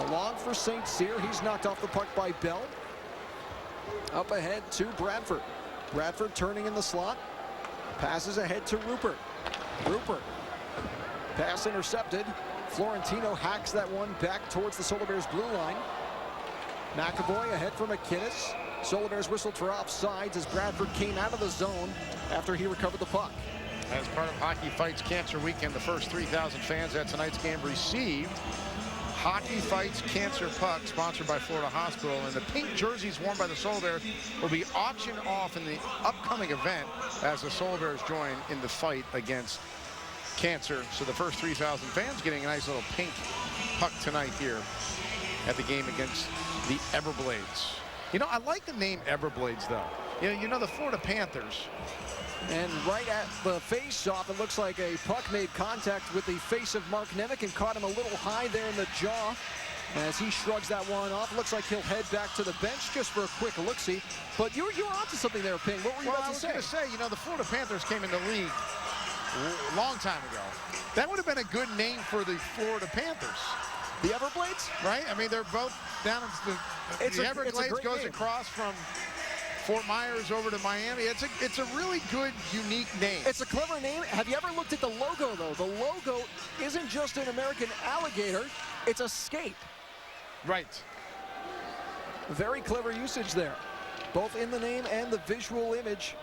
Along for St. Cyr. He's knocked off the puck by Bell. Up ahead to Bradford. Bradford turning in the slot. Passes ahead to Rupert. Rupert. Pass intercepted. Florentino hacks that one back towards the Solar Bears blue line. McAvoy ahead for McInnes. Solar Bears whistled for offsides as Bradford came out of the zone after he recovered the puck. As part of Hockey Fights Cancer Weekend, the first 3,000 fans at tonight's game received Hockey Fights Cancer Puck, sponsored by Florida Hospital. And the pink jerseys worn by the Solar Bears will be auctioned off in the upcoming event as the Solar Bears join in the fight against cancer. So the first 3,000 fans getting a nice little pink puck tonight here at the game against the Everblades. You know, I like the name Everblades, though. You know the Florida Panthers. And right at the face-off, it looks like a puck made contact with the face of Mark Nemec and caught him a little high there in the jaw. As he shrugs that one off, looks like he'll head back to the bench just for a quick look-see. But you were onto something there, Ping. What were you about to say? I was going to say, you know, the Florida Panthers came in the league a long time ago. That would have been a good name for the Florida Panthers. The Everblades? Right? I mean, they're both down in the Everglades goes name. Across from Fort Myers over to Miami. It's a really good, unique name. It's a clever name. Have you ever looked at the logo, though? The logo isn't just an American alligator. It's a skate. Right. Very clever usage there, both in the name and the visual image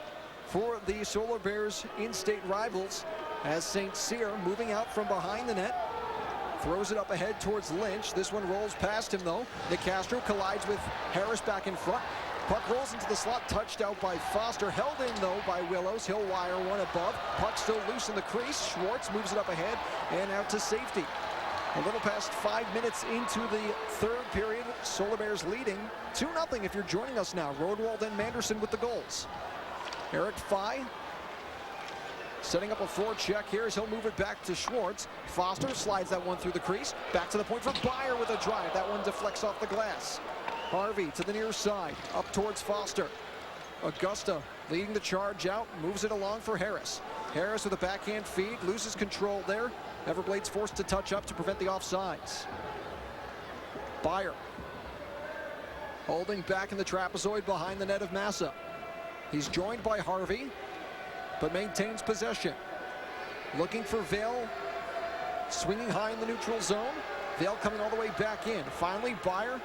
for the Solar Bears in-state rivals, as St. Cyr moving out from behind the net. Throws it up ahead towards Lynch. This one rolls past him, though. Nicastro collides with Harris back in front. Puck rolls into the slot, touched out by Foster. Held in, though, by Willows. He'll wire one above. Puck still loose in the crease. Schwartz moves it up ahead and out to safety. A little past 5 minutes into the third period. Solar Bears leading 2-0 if you're joining us now. Rodwald and Manderson with the goals. Eric Fye setting up a forecheck here as he'll move it back to Schwartz. Foster slides that one through the crease. Back to the point for Byer with a drive. That one deflects off the glass. Harvey to the near side, up towards Foster. Augusta leading the charge out, moves it along for Harris. Harris with a backhand feed, loses control there. Everblades forced to touch up to prevent the offsides. Byer holding back in the trapezoid behind the net of Massa. He's joined by Harvey, but maintains possession. Looking for Vail, swinging high in the neutral zone. Vail coming all the way back in. Finally, Byer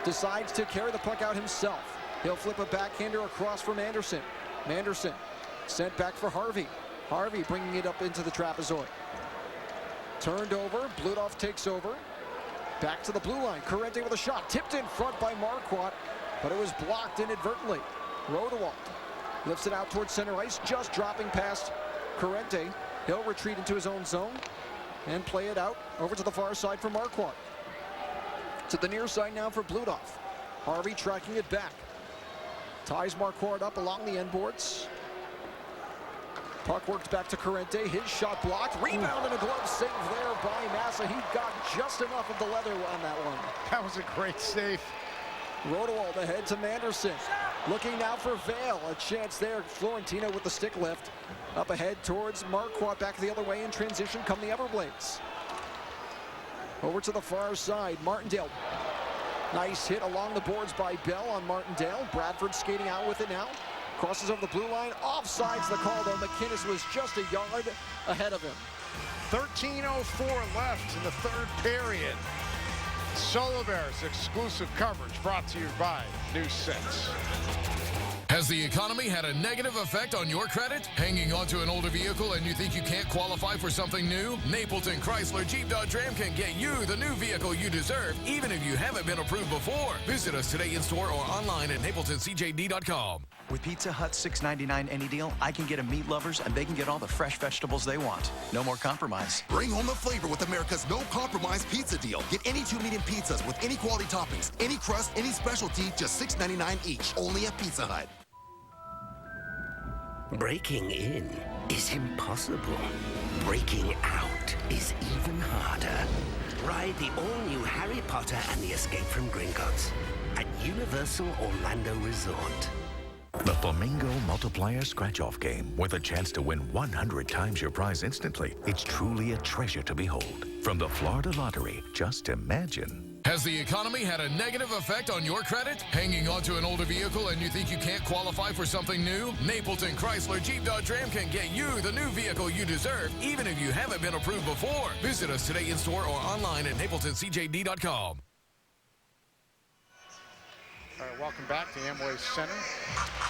decides to carry the puck out himself. He'll flip a backhander across from Anderson. Manderson sent back for Harvey. Harvey bringing it up into the trapezoid. Turned over, Bludoff takes over. Back to the blue line, Corrente with a shot. Tipped in front by Marquardt, but it was blocked inadvertently. Rodewald lifts it out towards center ice, just dropping past Corrente. He'll retreat into his own zone and play it out over to the far side for Marquardt. To the near side now for Bludoff. Harvey tracking it back. Ties Marquardt up along the end boards. Puck works back to Corrente. His shot blocked. Rebound and a glove save there by Massa. He got just enough of the leather on that one. That was a great save. Rodewald ahead to Manderson. Looking now for Vail. A chance there. Florentino with the stick lift. Up ahead towards Marquardt. Back the other way in transition come the Everblades. Over to the far side. Martindale. Nice hit along the boards by Bell on Martindale. Bradford skating out with it now. Crosses over the blue line. Offsides the call, though. McInnes was just a yard ahead of him. 13:04 left in the third period. Solar Bears exclusive coverage brought to you by News 6. Has the economy had a negative effect on your credit? Hanging onto an older vehicle and you think you can't qualify for something new? Napleton Chrysler Jeep Dodge Ram can get you the new vehicle you deserve, even if you haven't been approved before. Visit us today in store or online at napletoncjd.com. With Pizza Hut's $6.99 any deal, I can get a meat lovers and they can get all the fresh vegetables they want. No more compromise. Bring home the flavor with America's no compromise pizza deal. Get any 2 medium pizzas with any quality toppings, any crust, any specialty, just $6.99 each. Only at Pizza Hut. Breaking in is impossible. Breaking out is even harder. Ride the all-new Harry Potter and the Escape from Gringotts at Universal Orlando Resort. The Flamingo Multiplier Scratch-Off Game, with a chance to win 100 times your prize instantly. It's truly a treasure to behold. From the Florida Lottery, just imagine. Has the economy had a negative effect on your credit? Hanging onto an older vehicle and you think you can't qualify for something new? Napleton Chrysler Jeep Dodge Ram can get you the new vehicle you deserve, even if you haven't been approved before. Visit us today in store or online at napletoncjd.com. All right, welcome back to Amway Center.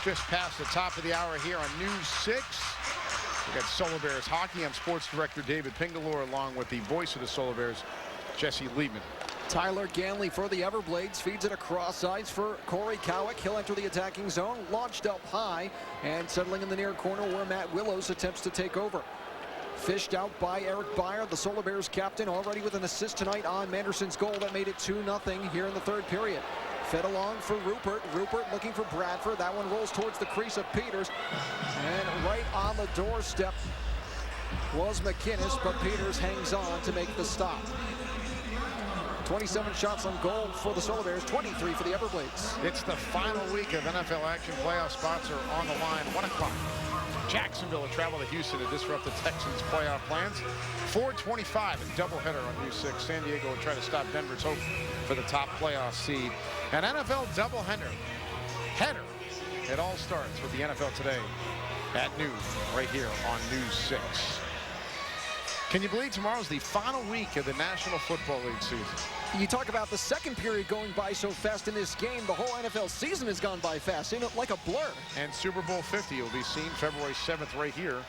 Just past the top of the hour here on News 6. We got Solar Bears hockey. I'm Sports Director David Pingalore, along with the voice of the Solar Bears, Jesse Liebman. Tyler Ganley for the Everblades feeds it across ice for Corey Cowick. He'll enter the attacking zone, launched up high, and settling in the near corner where Matt Willows attempts to take over. Fished out by Eric Byer, the Solar Bears captain, already with an assist tonight on Manderson's goal that made it 2-0 here in the third period. Fed along for Rupert. Rupert looking for Bradford. That one rolls towards the crease of Peters. And right on the doorstep was McInnes, but Peters hangs on to make the stop. 27 shots on goal for the Solar Bears, 23 for the Everblades. It's the final week of NFL action. Playoff spots are on the line. 1 o'clock. Jacksonville will travel to Houston to disrupt the Texans' playoff plans. 4:25, a doubleheader on News 6. San Diego will try to stop Denver's hope for the top playoff seed. An NFL doubleheader. It all starts with the NFL Today at noon, right here on News 6. Can you believe tomorrow's the final week of the National Football League season? You talk about the second period going by so fast in this game. The whole NFL season has gone by fast, like a blur. And Super Bowl 50 will be seen February 7th right here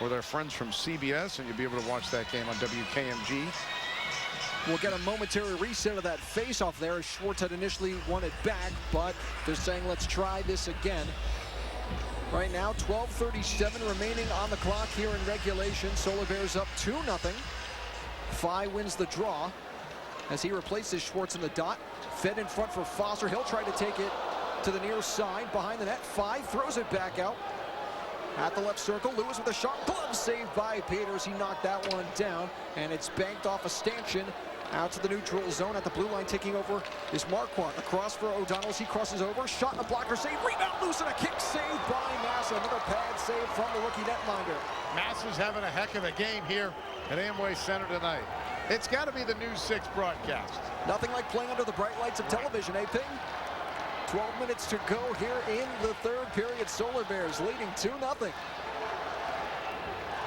with our friends from CBS, and you'll be able to watch that game on WKMG. We'll get a momentary reset of that face-off there, as Schwartz had initially won it back, but they're saying let's try this again. Right now, 12:37 remaining on the clock here in regulation. Solar Bears up 2-0. Phi wins the draw as he replaces Schwartz in the dot. Fed in front for Foster. He'll try to take it to the near side behind the net. Phi throws it back out at the left circle. Lewis with a shot. Glove saved by Peters. He knocked that one down, and it's banked off a stanchion Out to the neutral zone at the blue line, taking over is Marquardt. Across for O'Donnell as he crosses over. Shot and a blocker save. Rebound loose and a kick saved by Massa. Another pad save from the rookie netminder. Massa's having a heck of a game here at Amway Center tonight. It's got to be the News 6 broadcast. Nothing like playing under the bright lights of television, eh, Ping? 12 minutes to go here in the third period. Solar Bears leading 2-0.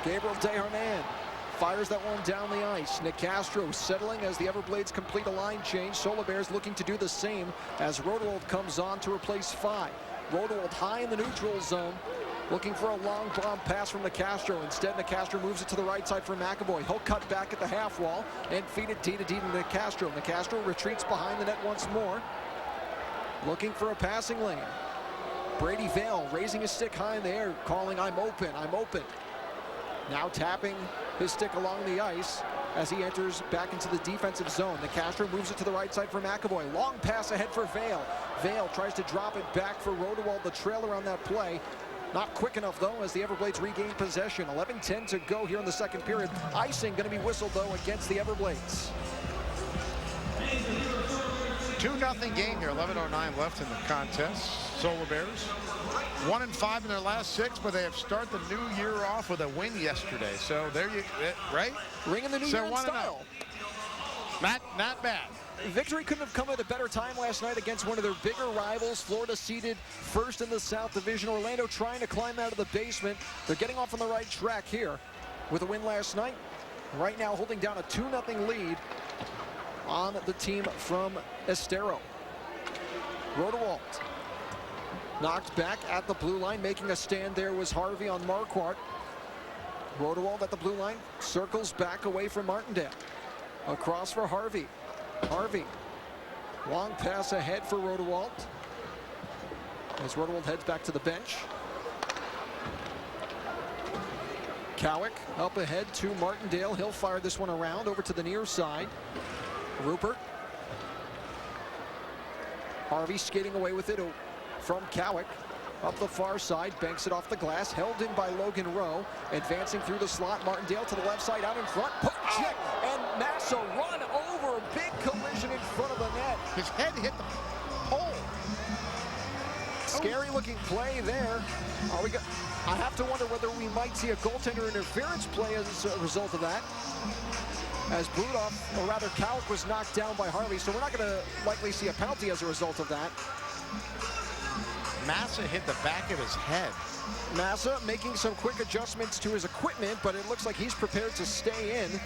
Gabriel Dehernan fires that one down the ice. Nick Castro settling as the Everblades complete a line change. Solar Bears looking to do the same as Rodewald comes on to replace Phi. Rodewald high in the neutral zone, looking for a long bomb pass from Nicastro. Instead, Nicastro moves it to the right side for McAvoy. He'll cut back at the half wall and feed it D to D to Nicastro. Nicastro retreats behind the net once more, looking for a passing lane. Brady Vale raising his stick high in the air, calling, "I'm open, I'm open." Now tapping his stick along the ice as he enters back into the defensive zone. Nicastro moves it to the right side for McAvoy. Long pass ahead for Vale. Vale tries to drop it back for Rodewald, the trailer on that play. Not quick enough, though, as the Everblades regain possession. 11-10 to go here in the second period. Icing going to be whistled, though, against the Everblades. 2-0 game here. 11:09 left in the contest. Solar Bears 1-5 in their last 6, but they have started the new year off with a win yesterday. So there you, right? Ringing the new year in style. Not bad. Victory couldn't have come at a better time last night against one of their bigger rivals. Florida seeded first in the South Division. Orlando trying to climb out of the basement. They're getting off on the right track here with a win last night. Right now holding down a 2-0 lead on the team from Estero. Rodewald knocked back at the blue line. Making a stand there was Harvey on Marquardt. Rodewald at the blue line circles back away from Martindale. Across for Harvey. Harvey, long pass ahead for Rodewald as Rodewald heads back to the bench. Cowick up ahead to Martindale. He'll fire this one around over to the near side. Rupert. Harvey skating away with it from Cowick. Up the far side, banks it off the glass, held in by Logan Rowe. Advancing through the slot, Martindale to the left side, out in front, poke check, and Massa run over. Big collision in front of the net. His head hit the hole. Scary looking play there. I have to wonder whether we might see a goaltender interference play as a result of that, as Bludoff, or rather Cowick, was knocked down by Harvey, so we're not going to likely see a penalty as a result of that. Massa hit the back of his head. Massa making some quick adjustments to his equipment, but it looks like he's prepared to stay in.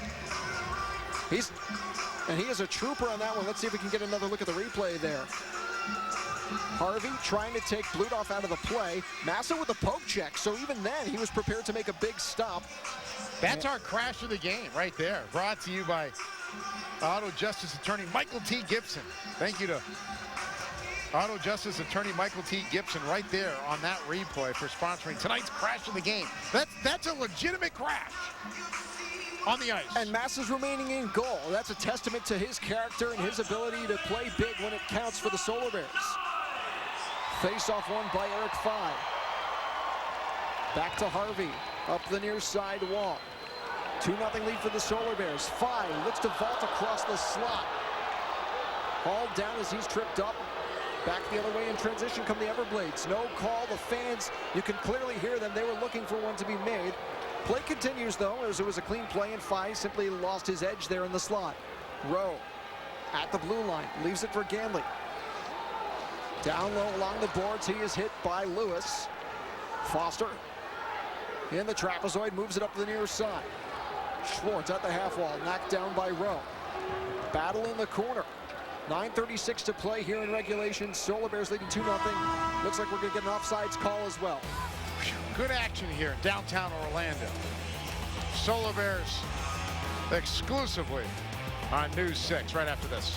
And he is a trooper on that one. Let's see if we can get another look at the replay there. Harvey trying to take Bludoff out of the play. Massa with a poke check, so even then he was prepared to make a big stop. That's our crash of the game right there. Brought to you by Auto Justice Attorney Michael T. Gibson. Thank you to Auto Justice Attorney Michael T. Gibson right there on that replay for sponsoring tonight's crash of the game. That's a legitimate crash on the ice. And Massa's remaining in goal. That's a testament to his character and his ability to play big when it counts for the Solar Bears. Face-off won by Eric Phi. Back to Harvey, up the near side wall. 2-0 lead for the Solar Bears. Phi looks to vault across the slot. Hauled down as he's tripped up. Back the other way in transition come the Everblades. No call. The fans, you can clearly hear them. They were looking for one to be made. Play continues, though, as it was a clean play, and Phi simply lost his edge there in the slot. Rowe at the blue line. Leaves it for Ganley. Down low along the boards. He is hit by Lewis. Foster in the trapezoid. Moves it up to the near side. Schwartz at the half wall. Knocked down by Rowe. Battle in the corner. 9:36 to play here in regulation. Solar Bears leading 2-0. Looks like we're going to get an offsides call as well. Good action here in downtown Orlando. Solar Bears exclusively on News 6 right after this.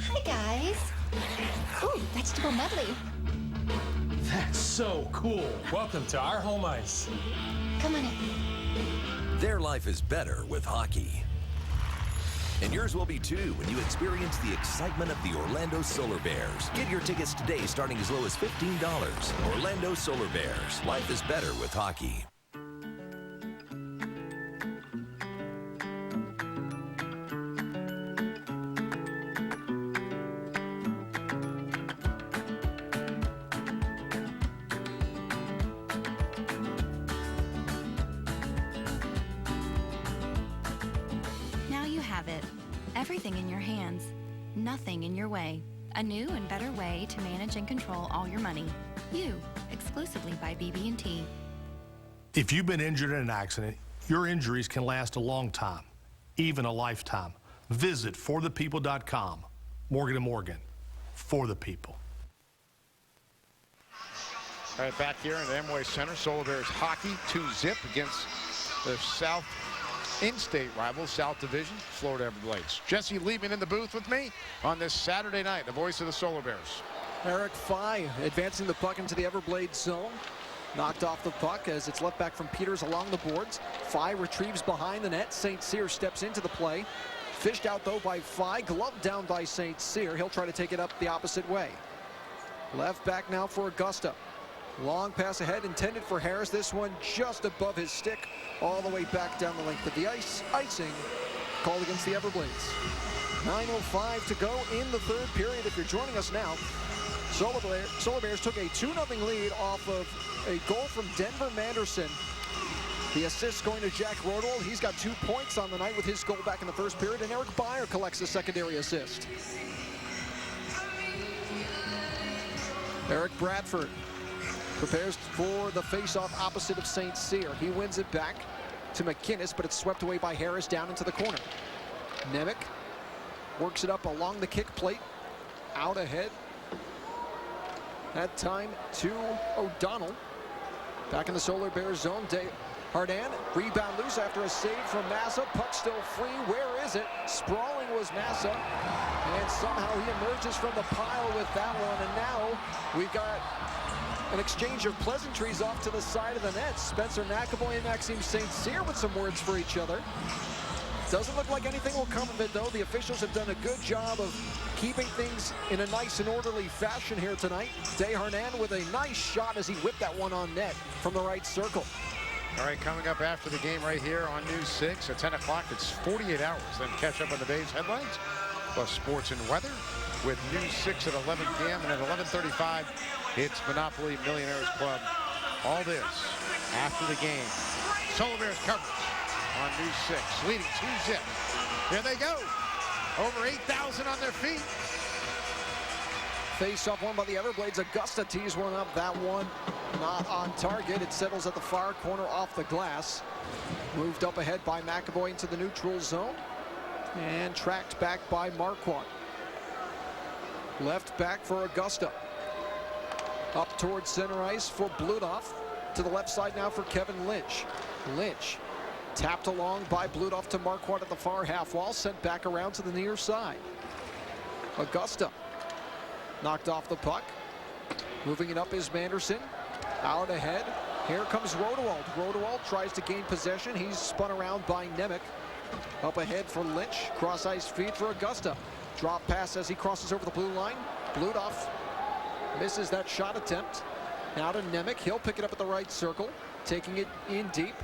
Hi, guys. Ooh, vegetable medley. That's so cool. Welcome to our home ice. Come on in. Their life is better with hockey. And yours will be too when you experience the excitement of the Orlando Solar Bears. Get your tickets today starting as low as $15. Orlando Solar Bears. Life is better with hockey. Have it. Everything in your hands, nothing in your way. A new and better way to manage and control all your money. You, exclusively by BB&T. If you've been injured in an accident, your injuries can last a long time, even a lifetime. Visit forthepeople.com. Morgan & Morgan, for the people. All right, back here in the Amway Center, Solar Bears hockey 2-zip against the South in-state rival, South Division, Florida Everblades. Jesse Liebman in the booth with me on this Saturday night, the voice of the Solar Bears. Eric Fye advancing the puck into the Everblades zone. Knocked off the puck as it's left back from Peters along the boards. Fye retrieves behind the net. St. Cyr steps into the play. Fished out, though, by Fye. Gloved down by St. Cyr. He'll try to take it up the opposite way. Left back now for Augusta. Long pass ahead, intended for Harris. This one just above his stick, all the way back down the length of the ice. Icing called against the Everblades. 9:05 to go in the third period. If you're joining us now, Solar Bears took a 2-0 lead off of a goal from Denver Manderson. The assist going to Jack Rodewald. He's got 2 points on the night with his goal back in the first period, and Eric Byer collects the secondary assist. Eric Bradford prepares for the face-off opposite of St. Cyr. He wins it back to McInnes, but it's swept away by Harris down into the corner. Nemec works it up along the kick plate. Out ahead. That time to O'Donnell. Back in the Solar Bears zone. Hardin, rebound loose after a save from Massa. Puck still free. Where is it? Sprawling was Massa. And somehow he emerges from the pile with that one. And now we've got an exchange of pleasantries off to the side of the net. Spencer McAvoy and Maxime St. Cyr with some words for each other. Doesn't look like anything will come of it, though. The officials have done a good job of keeping things in a nice and orderly fashion here tonight. Desharnais with a nice shot as he whipped that one on net from the right circle. All right, coming up after the game right here on News 6 at 10 o'clock. It's 48 hours. Then catch up on the day's headlines, plus sports and weather with News 6 at 11 p.m. And at 11:35, it's Monopoly Millionaires Club. All this after the game. Solar Bears coverage on News 6, leading 2-zip. Here they go. Over 8,000 on their feet. Face-off won by the Everblades. Augusta tees one up. That one not on target. It settles at the far corner off the glass. Moved up ahead by McAvoy into the neutral zone. And tracked back by Marquardt. Left back for Augusta. Up towards center ice for Bludoff. To the left side now for Kevin Lynch. Lynch tapped along by Bludoff to Marquardt at the far half wall. Sent back around to the near side. Augusta knocked off the puck. Moving it up is Manderson. Out ahead. Here comes Rodewald. Rodewald tries to gain possession. He's spun around by Nemec. Up ahead for Lynch. Cross ice feed for Augusta. Drop pass as he crosses over the blue line. Bludoff misses that shot attempt. Now to Nemec. He'll pick it up at the right circle. Taking it in deep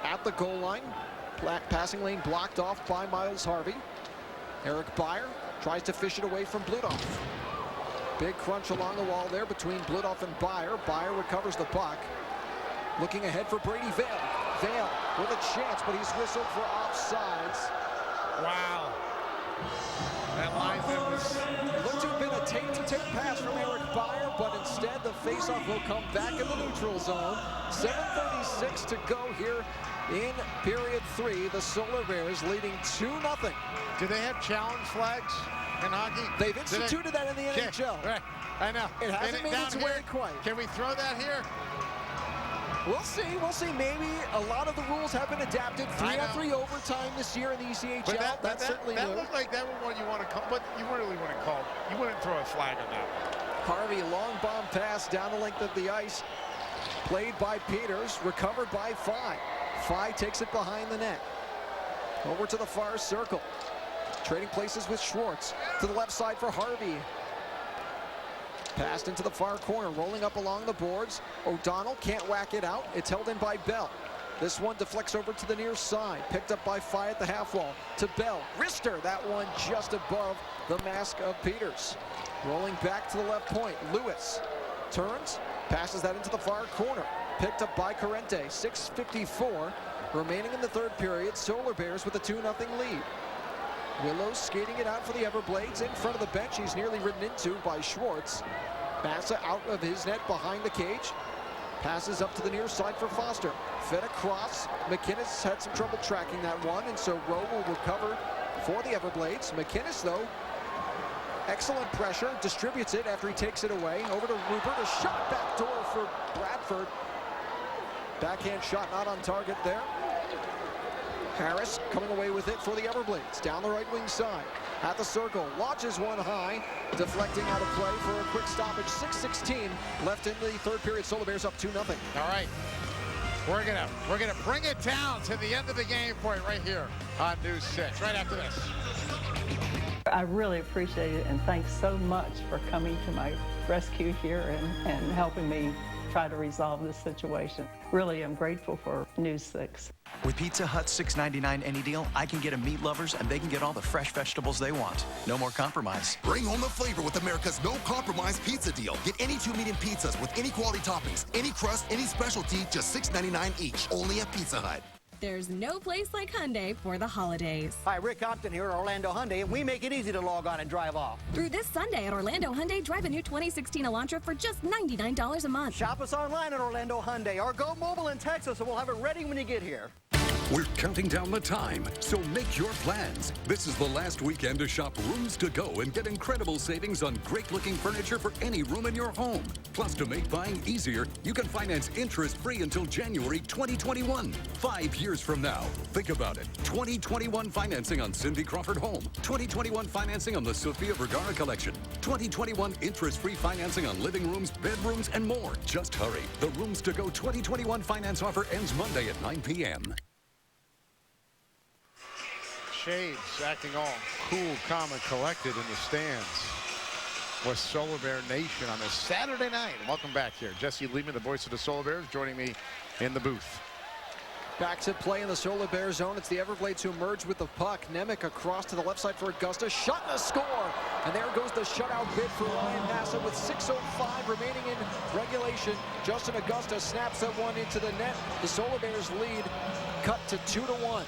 at the goal line. Passing lane blocked off by Miles Harvey. Eric Byer tries to fish it away from Bludoff. Big crunch along the wall there between Bludoff and Byer. Byer recovers the puck. Looking ahead for Brady Vale. Vale with a chance, but he's whistled for offsides. Wow. That lineman looked to have been a take-to-take pass from Eric Byer, but instead the faceoff will come back in the neutral zone. 7:36 to go here in period 3. The Solar Bears leading 2-0. Do they have challenge flags in hockey? They've instituted that in the NHL. Right. I know. It hasn't made its way quite. Can we throw that here? We'll see. We'll see. Maybe a lot of the rules have been adapted. 3-on-3 overtime this year in the ECHL. But that's certainly that new. looked like that one you want to call, but you really want to call. You wouldn't throw a flag on that one. Harvey, long bomb pass down the length of the ice. Played by Peters, recovered by Fye. Fye takes it behind the net. Over to the far circle. trading places with Schwartz. To the left side for Harvey. Passed into the far corner, rolling up along the boards. O'Donnell can't whack it out. It's held in by Bell. This one deflects over to the near side. Picked up by Fye at the half wall. To Bell. Wrister, that one just above the mask of Peters. Rolling back to the left point. Lewis turns, passes that into the far corner. Picked up by Corrente. 6:54 remaining in the third period. Solar Bears with a 2-0 lead. Willows skating it out for the Everblades in front of the bench. He's nearly ridden into by Schwartz. Massa out of his net behind the cage. Passes up to the near side for Foster. Fed across. McInnes had some trouble tracking that one, and so Rowe will recover for the Everblades. McInnes, though, excellent pressure. Distributes it after he takes it away. Over to Rupert. A shot back door for Bradford. Backhand shot not on target there. Harris coming away with it for the Everblades. Down the right wing side. At the circle. Launches one high. Deflecting out of play for a quick stoppage. 6:16 left in the third period. Solar Bears up 2-0. All right. We're gonna bring it down to the end of the game for you right here on News 6. Right after this. I really appreciate it, and thanks so much for coming to my rescue here and helping me try to resolve this situation. Really, I'm grateful for News 6. With Pizza Hut's $6.99 any deal, I can get a meat lovers and they can get all the fresh vegetables they want. No more compromise. Bring home the flavor with America's no-compromise pizza deal. Get any 2 medium pizzas with any quality toppings, any crust, any specialty, just $6.99 each. Only at Pizza Hut. There's no place like Hyundai for the holidays. Hi, Rick Compton here at Orlando Hyundai, and we make it easy to log on and drive off. Through this Sunday at Orlando Hyundai, drive a new 2016 Elantra for just $99 a month. Shop us online at Orlando Hyundai or go mobile in Texas, and we'll have it ready when you get here. We're counting down the time, so make your plans. This is the last weekend to shop Rooms to Go and get incredible savings on great-looking furniture for any room in your home. Plus, to make buying easier, you can finance interest-free until January 2021, 5 years from now. Think about it. 2021 financing on Cindy Crawford Home. 2021 financing on the Sofia Vergara Collection. 2021 interest-free financing on living rooms, bedrooms, and more. Just hurry. The Rooms to Go 2021 finance offer ends Monday at 9 p.m. Shades acting all cool, calm, and collected in the stands with Solar Bear Nation on this Saturday night. Welcome back here. Jesse Lehman, the voice of the Solar Bears, joining me in the booth. Back to play in the Solar Bear zone. It's the Everblades who emerge with the puck. Nemec across to the left side for Augusta. Shot and a score. And there goes the shutout bid for Ryan Massa with 6:05 remaining in regulation. Justin Augusta snaps that one into the net. The Solar Bears lead cut to 2-1.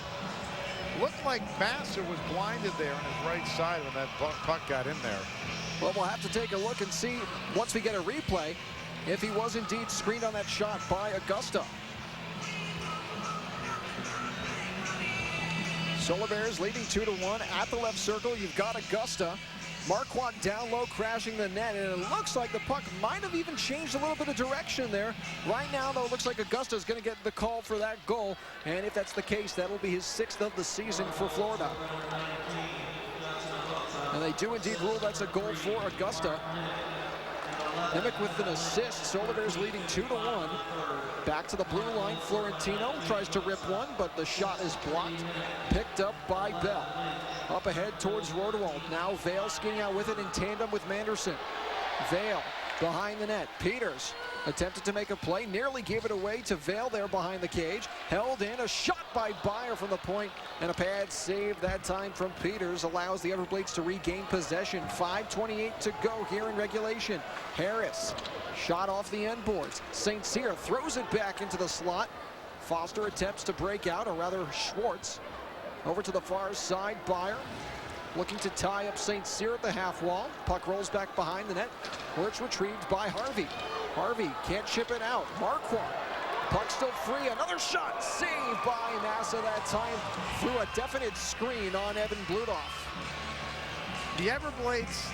Looked like Massa was blinded there on his right side when that puck got in there. Well, we'll have to take a look and see once we get a replay if he was indeed screened on that shot by Augusta. Solar Bears leading 2-1 at the left circle. You've got Augusta. Marquardt down low, crashing the net, and it looks like the puck might have even changed a little bit of direction there. Right now, though, it looks like Augusta's going to get the call for that goal, and if that's the case, that'll be his 6th of the season for Florida. And they do indeed rule that's a goal for Augusta. Nemec with an assist. Solar Bears leading 2-1. Back to the blue line. Florentino tries to rip one, but the shot is blocked. Picked up by Bell. Up ahead towards Rodewald. Now Vale skating out with it in tandem with Manderson. Vale behind the net. Peters attempted to make a play. Nearly gave it away to Vale there behind the cage. Held in. A shot by Byer from the point. And a pad save that time from Peters allows the Everblades to regain possession. 5:28 to go here in regulation. Harris shot off the end boards. St. Cyr throws it back into the slot. Foster attempts to break out, or rather Schwartz. Over to the far side, Byer looking to tie up St. Cyr at the half wall. Puck rolls back behind the net, where it's retrieved by Harvey. Harvey can't chip it out. Marquardt, puck still free. Another shot, saved by Massa that time through a definite screen on Evan Bludoff. The Everblades,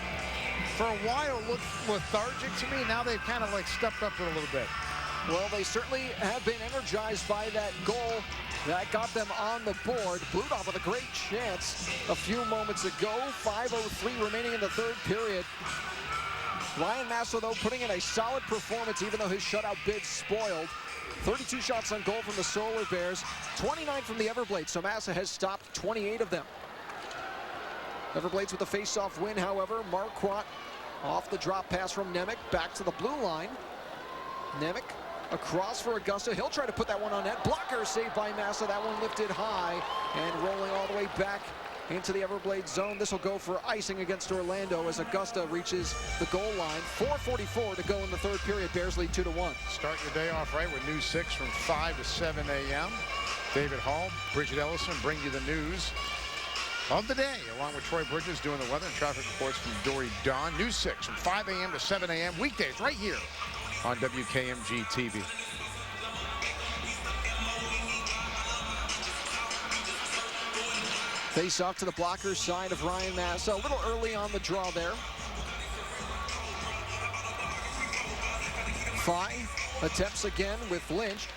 for a while, looked lethargic to me. Now they've kind of like stepped up a little bit. Well, they certainly have been energized by that goal that got them on the board. Bludoff with a great chance a few moments ago. 5:03 remaining in the third period. Ryan Massa, though, putting in a solid performance, even though his shutout bid spoiled. 32 shots on goal from the Solar Bears, 29 from the Everblades, so Massa has stopped 28 of them. Everblades with a face-off win, however. Marquardt off the drop pass from Nemec, back to the blue line. Nemec across for Augusta. He'll try to put that one on net. Blocker saved by Massa. That one lifted high and rolling all the way back into the Everblades zone. This will go for icing against Orlando as Augusta reaches the goal line. 4:44 to go in the third period. Bears lead 2-1. Start your day off right with News 6 from 5 to 7 a.m. David Hall, Bridget Ellison bring you the news of the day, along with Troy Bridges doing the weather and traffic reports from Dory Dawn. News 6 from 5 a.m. to 7 a.m. weekdays right here on WKMG TV. Face off to the blocker side of Ryan Massa. A little early on the draw there. Fye attempts again with Lynch.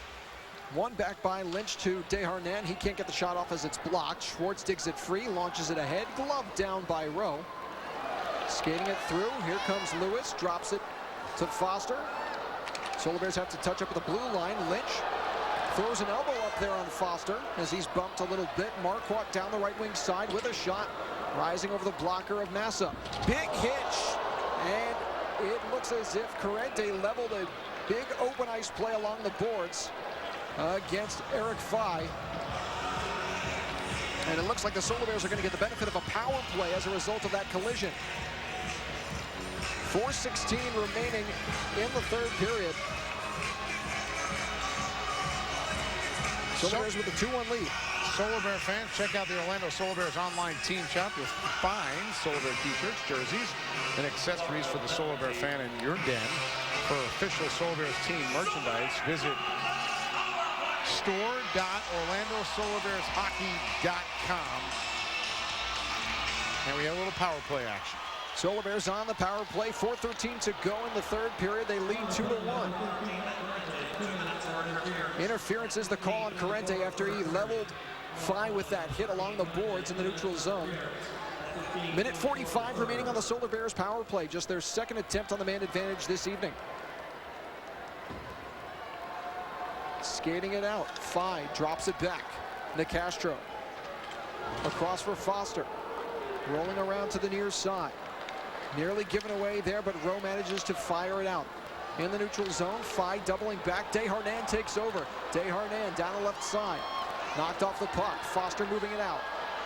One back by Lynch to Desharnais. He can't get the shot off as it's blocked. Schwartz digs it free, launches it ahead. Glove down by Rowe. Skating it through. Here comes Lewis. Drops it to Foster. Solar Bears have to touch up at the blue line. Lynch throws an elbow up there on Foster as he's bumped a little bit. Marquardt down the right wing side with a shot. Rising over the blocker of Massa. Big hitch. And it looks as if Corrente leveled a big open ice play along the boards against Eric Fye. And it looks like the Solar Bears are going to get the benefit of a power play as a result of that collision. 4:16 remaining in the third period. Solar Bears with a 2-1 lead. Solar Bear fans, check out the Orlando Solar Bears online team shop. You'll find Solar Bear t-shirts, jerseys, and accessories for the Solar Bear fan in your den. For official Solar Bears team merchandise, visit store.orlandosolarbearshockey.com. And we have a little power play action. Solar Bears on the power play. 4:13 to go in the third period. They lead 2-1. Interference is the call on Corrente after he leveled Fye with that hit along the boards in the neutral zone. Minute 45 remaining on the Solar Bears power play. Just their second attempt on the man advantage this evening. Skating it out. Fye drops it back. Nicastro. Across for Foster. Rolling around to the near side. Nearly given away there, but Rowe manages to fire it out. In the neutral zone, Fye doubling back. Desharnais takes over. Desharnais down the left side. Knocked off the puck. Foster moving it out.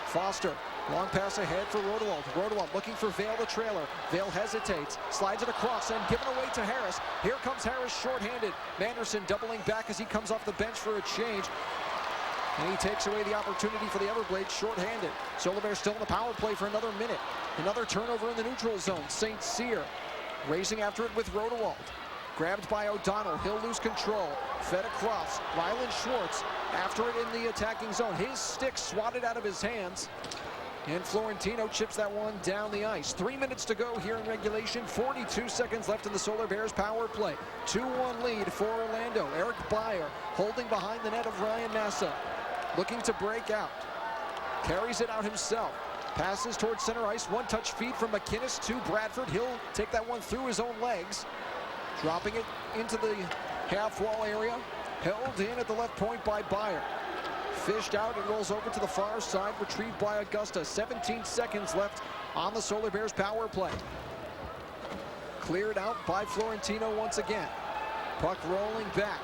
Foster, long pass ahead for Rodewald. Rodewald looking for Vale, the trailer. Vale hesitates, slides it across, and given away to Harris. Here comes Harris shorthanded. Manderson doubling back as he comes off the bench for a change. And he takes away the opportunity for the Everblades shorthanded. Solar Bears still in the power play for another minute. Another turnover in the neutral zone. St. Cyr racing after it with Rodewald. Grabbed by O'Donnell. He'll lose control. Fed across. Ryland Schwartz after it in the attacking zone. His stick swatted out of his hands. And Florentino chips that one down the ice. 3 minutes to go here in regulation. 42 seconds left in the Solar Bears power play. 2-1 lead for Orlando. Eric Byer holding behind the net of Ryan Massa. Looking to break out. Carries it out himself. Passes towards center ice. One-touch feed from McInnes to Bradford. He'll take that one through his own legs. Dropping it into the half-wall area. Held in at the left point by Byer. Fished out and rolls over to the far side. Retrieved by Augusta. 17 seconds left on the Solar Bears power play. Cleared out by Florentino once again. Puck rolling back.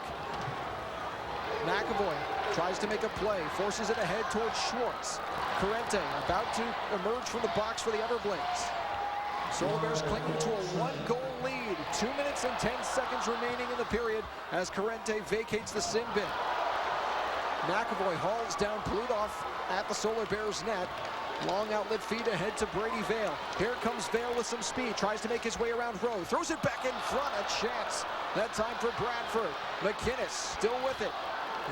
McAvoy tries to make a play. Forces it ahead towards Schwartz. Corrente about to emerge from the box for the Everblades. Solar Bears clinging to a one-goal lead. 2 minutes and 10 seconds remaining in the period as Corrente vacates the sin bin. McAvoy hauls down Plutoff at the Solar Bears net. Long outlet feed ahead to Brady Vale. Here comes Vale with some speed. Tries to make his way around Rowe. Throws it back in front. A chance. That time for Bradford. McInnes still with it.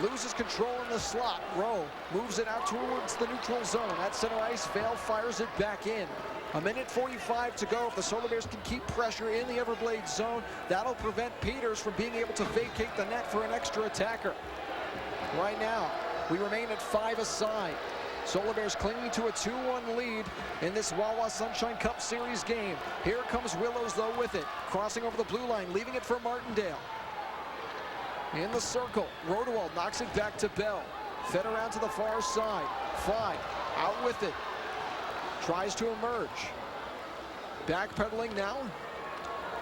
Loses control in the slot. Rowe moves it out towards the neutral zone. At center ice, Vale fires it back in. A minute 45 to go. If the Solar Bears can keep pressure in the Everblades zone, that'll prevent Peters from being able to vacate the net for an extra attacker. Right now, we remain at 5 aside. Solar Bears clinging to a 2-1 lead in this Wawa Sunshine Cup Series game. Here comes Willows, though, with it. Crossing over the blue line, leaving it for Martindale. In the circle, Rodewald knocks it back to Bell. Fed around to the far side. Fye out with it. tries to emerge. Backpedaling now,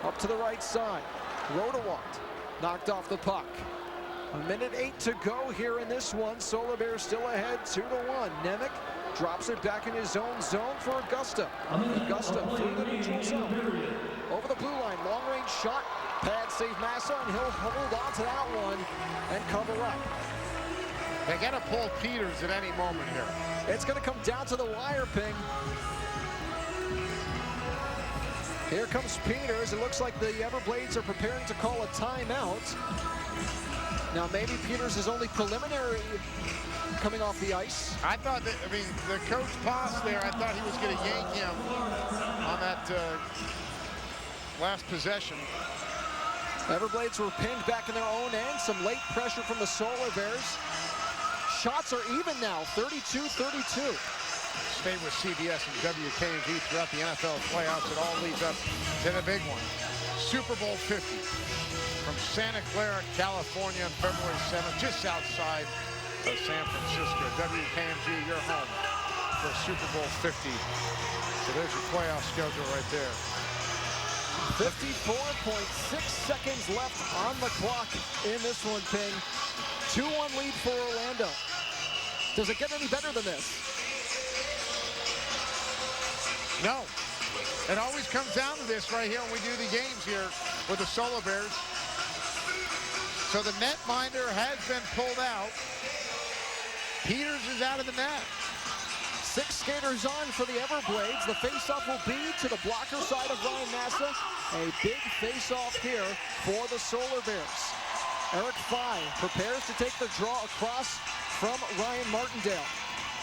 up to the right side. Rodewald knocked off the puck. 1:08 to go here in this one. Solar Bears still ahead, 2-1. Nemec drops it back in his own zone for Augusta. Augusta through the neutral zone. Over the blue line, long-range shot. Pad save Massa, and he'll hold on to that one and cover up. They got to pull Peters at any moment here. It's going to come down to the wire, Ping. Here comes Peters. It looks like the Everblades are preparing to call a timeout. Now maybe Peters is only preliminary coming off the ice. I thought that, I mean, the coach paused there. I thought he was going to yank him on that last possession. Everblades were pinned back in their own end. Some late pressure from the Solar Bears. Shots are even now, 32-32. Stay with CBS and WKMV throughout the NFL playoffs. It all leads up to the big one. Super Bowl 50 from Santa Clara, California on February 7th, just outside of San Francisco. WKMG, your home for Super Bowl 50. So there's your playoff schedule right there. 54.6 seconds left on the clock in this one, Ping. 2-1 lead for Orlando. Does it get any better than this? No. It always comes down to this right here when we do the games here with the Solar Bears. So the netminder has been pulled out. Peters is out of the net. 6 skaters on for the Everblades. The face-off will be to the blocker side of Ryan Massa. A big face-off here for the Solar Bears. Eric Fye prepares to take the draw across from Ryan Martindale.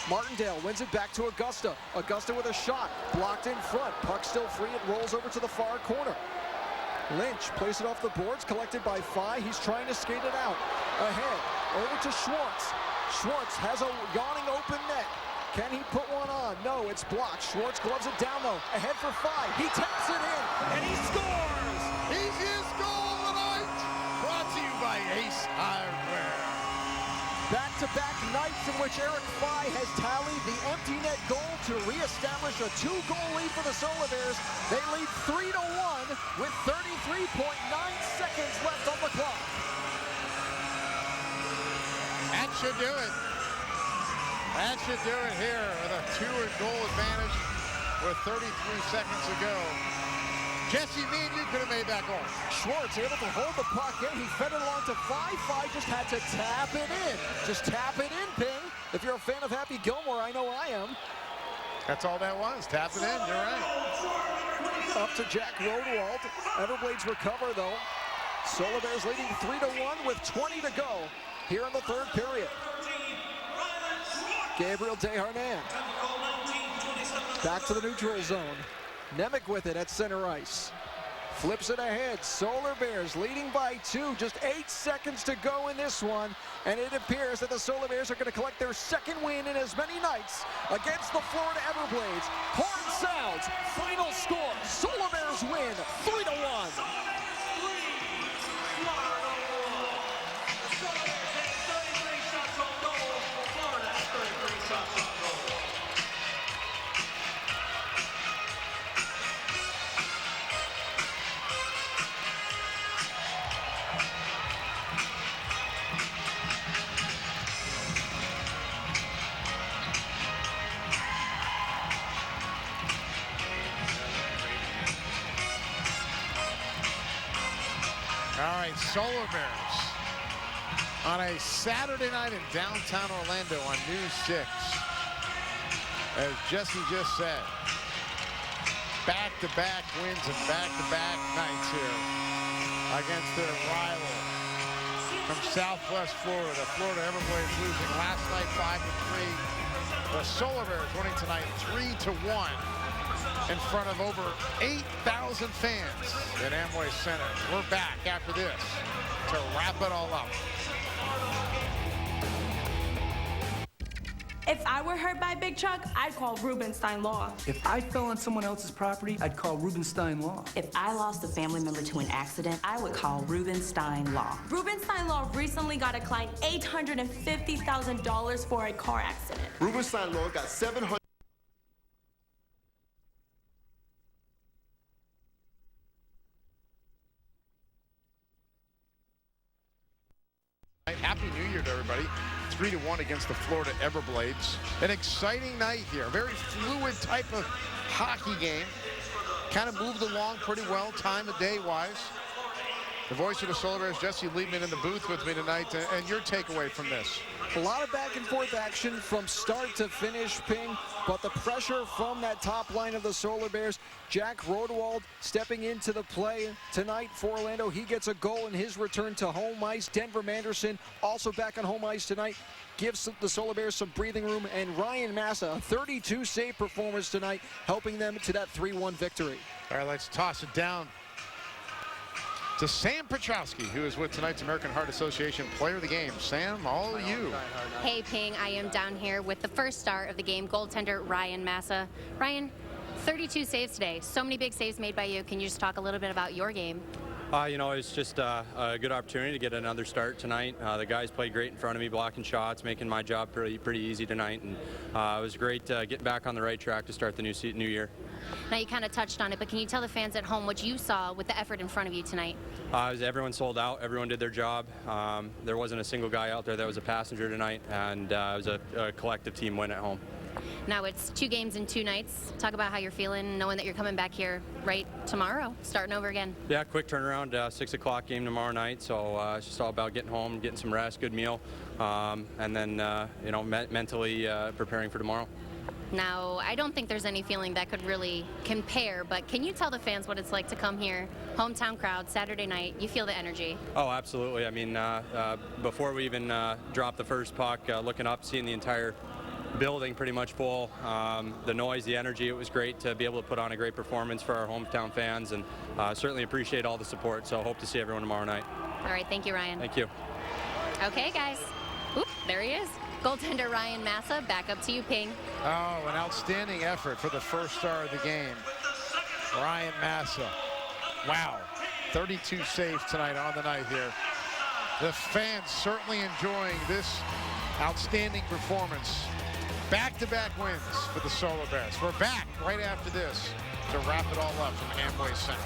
Martindale wins it back to Augusta. Augusta with a shot, blocked in front. Puck still free, it rolls over to the far corner. Lynch plays it off the boards, collected by Fye. He's trying to skate it out. Ahead, over to Schwartz. Schwartz has a yawning open net. Can he put one on? No, it's blocked. Schwartz gloves it down though. Ahead for Fye. He taps it in, and he scores! He's his goal tonight! Brought to you by Ace Hardware. Back-to-back nights in which Eric Fye has tallied the empty net goal to reestablish a 2-goal lead for the Solar Bears. They lead 3-1 with 33.9 seconds left on the clock. That should do it. That should do it here with a 2-goal advantage with 33 seconds to go. Jesse, me and you could have made that goal. Schwartz able to hold the puck in. He fed it along to Fye. Fye just had to tap it in. Just tap it in, Ping. If you're a fan of Happy Gilmore, I know I am. That's all that was. Tap it in. You're right. Up to Jack Rodewald. Everblades recover, though. Solar Bears leading 3-1 with 20 to go here in the third period. Gabriel Desharnais back to the neutral zone. Nemec with it at center ice. Flips it ahead. Solar Bears leading by 2. Just 8 seconds to go in this one. And it appears that the Solar Bears are going to collect their second win in as many nights against the Florida Everblades. Horn sounds. Final score. Solar Bears win 3-1. All right, Solar Bears on a Saturday night in downtown Orlando on News 6. As Jesse just said, back-to-back wins and back-to-back nights here against their rival from Southwest Florida. Florida Everblades losing last night 5-3. The Solar Bears winning tonight 3-1. In front of over 8,000 fans at Amway Center. We're back after this to wrap it all up. If I were hurt by a big truck, I'd call Rubenstein Law. If I fell on someone else's property, I'd call Rubenstein Law. If I lost a family member to an accident, I would call Rubenstein Law. Rubenstein Law recently got a client $850,000 for a car accident. Rubenstein Law got $700. Happy New Year to everybody. 3-1 against the Florida Everblades. An exciting night here. A very fluid type of hockey game. Kind of moved along pretty well time of day-wise. The voice of the Solar Bears, Jesse Liebman, in the booth with me tonight. And your takeaway from this? A lot of back and forth action from start to finish, Ping, but the pressure from that top line of the Solar Bears. Jack Rodewald stepping into the play tonight for Orlando. He gets a goal in his return to home ice. Denver Manderson also back on home ice tonight. Gives the Solar Bears some breathing room. And Ryan Massa, a 32 save performance tonight, helping them to that 3-1 victory. All right, let's toss it down to Sam Petrowski, who is with tonight's American Heart Association Player of the Game. Sam, all you. Hey, Ping, I am down here with the first star of the game, goaltender Ryan Massa. Ryan, 32 saves today. So many big saves made by you. Can you just talk a little bit about your game? You know, it's just a good opportunity to get another start tonight. The guys played great in front of me, blocking shots, making my job pretty easy tonight. And it was great getting back on the right track to start the new year. Now, you kind of touched on it, but can you tell the fans at home what you saw with the effort in front of you tonight? Everyone sold out. Everyone did their job. There wasn't a single guy out there that was a passenger tonight, and it was a collective team win at home. Now it's 2 games in 2 nights. Talk about how you're feeling, knowing that you're coming back here right tomorrow, starting over again. Yeah, quick turnaround, 6 o'clock game tomorrow night. So it's just all about getting home, getting some rest, good meal, and then you know, mentally preparing for tomorrow. Now, I don't think there's any feeling that could really compare, but can you tell the fans what it's like to come here, hometown crowd, Saturday night? You feel the energy. Oh, absolutely. I mean, before we even dropped the first puck, looking up, seeing the entire building pretty much full, the noise, the energy, it was great to be able to put on a great performance for our hometown fans, and certainly appreciate all the support, so hope to see everyone tomorrow night. All right, thank you, Ryan. Thank you. Okay, guys. Oop, there he is. Goaltender Ryan Massa, back up to you, Ping. Oh, an outstanding effort for the first star of the game, Ryan Massa. Wow, 32 saves tonight on the night here. The fans certainly enjoying this outstanding performance. Back-to-back wins for the Solar Bears. We're back right after this to wrap it all up from Amway Center.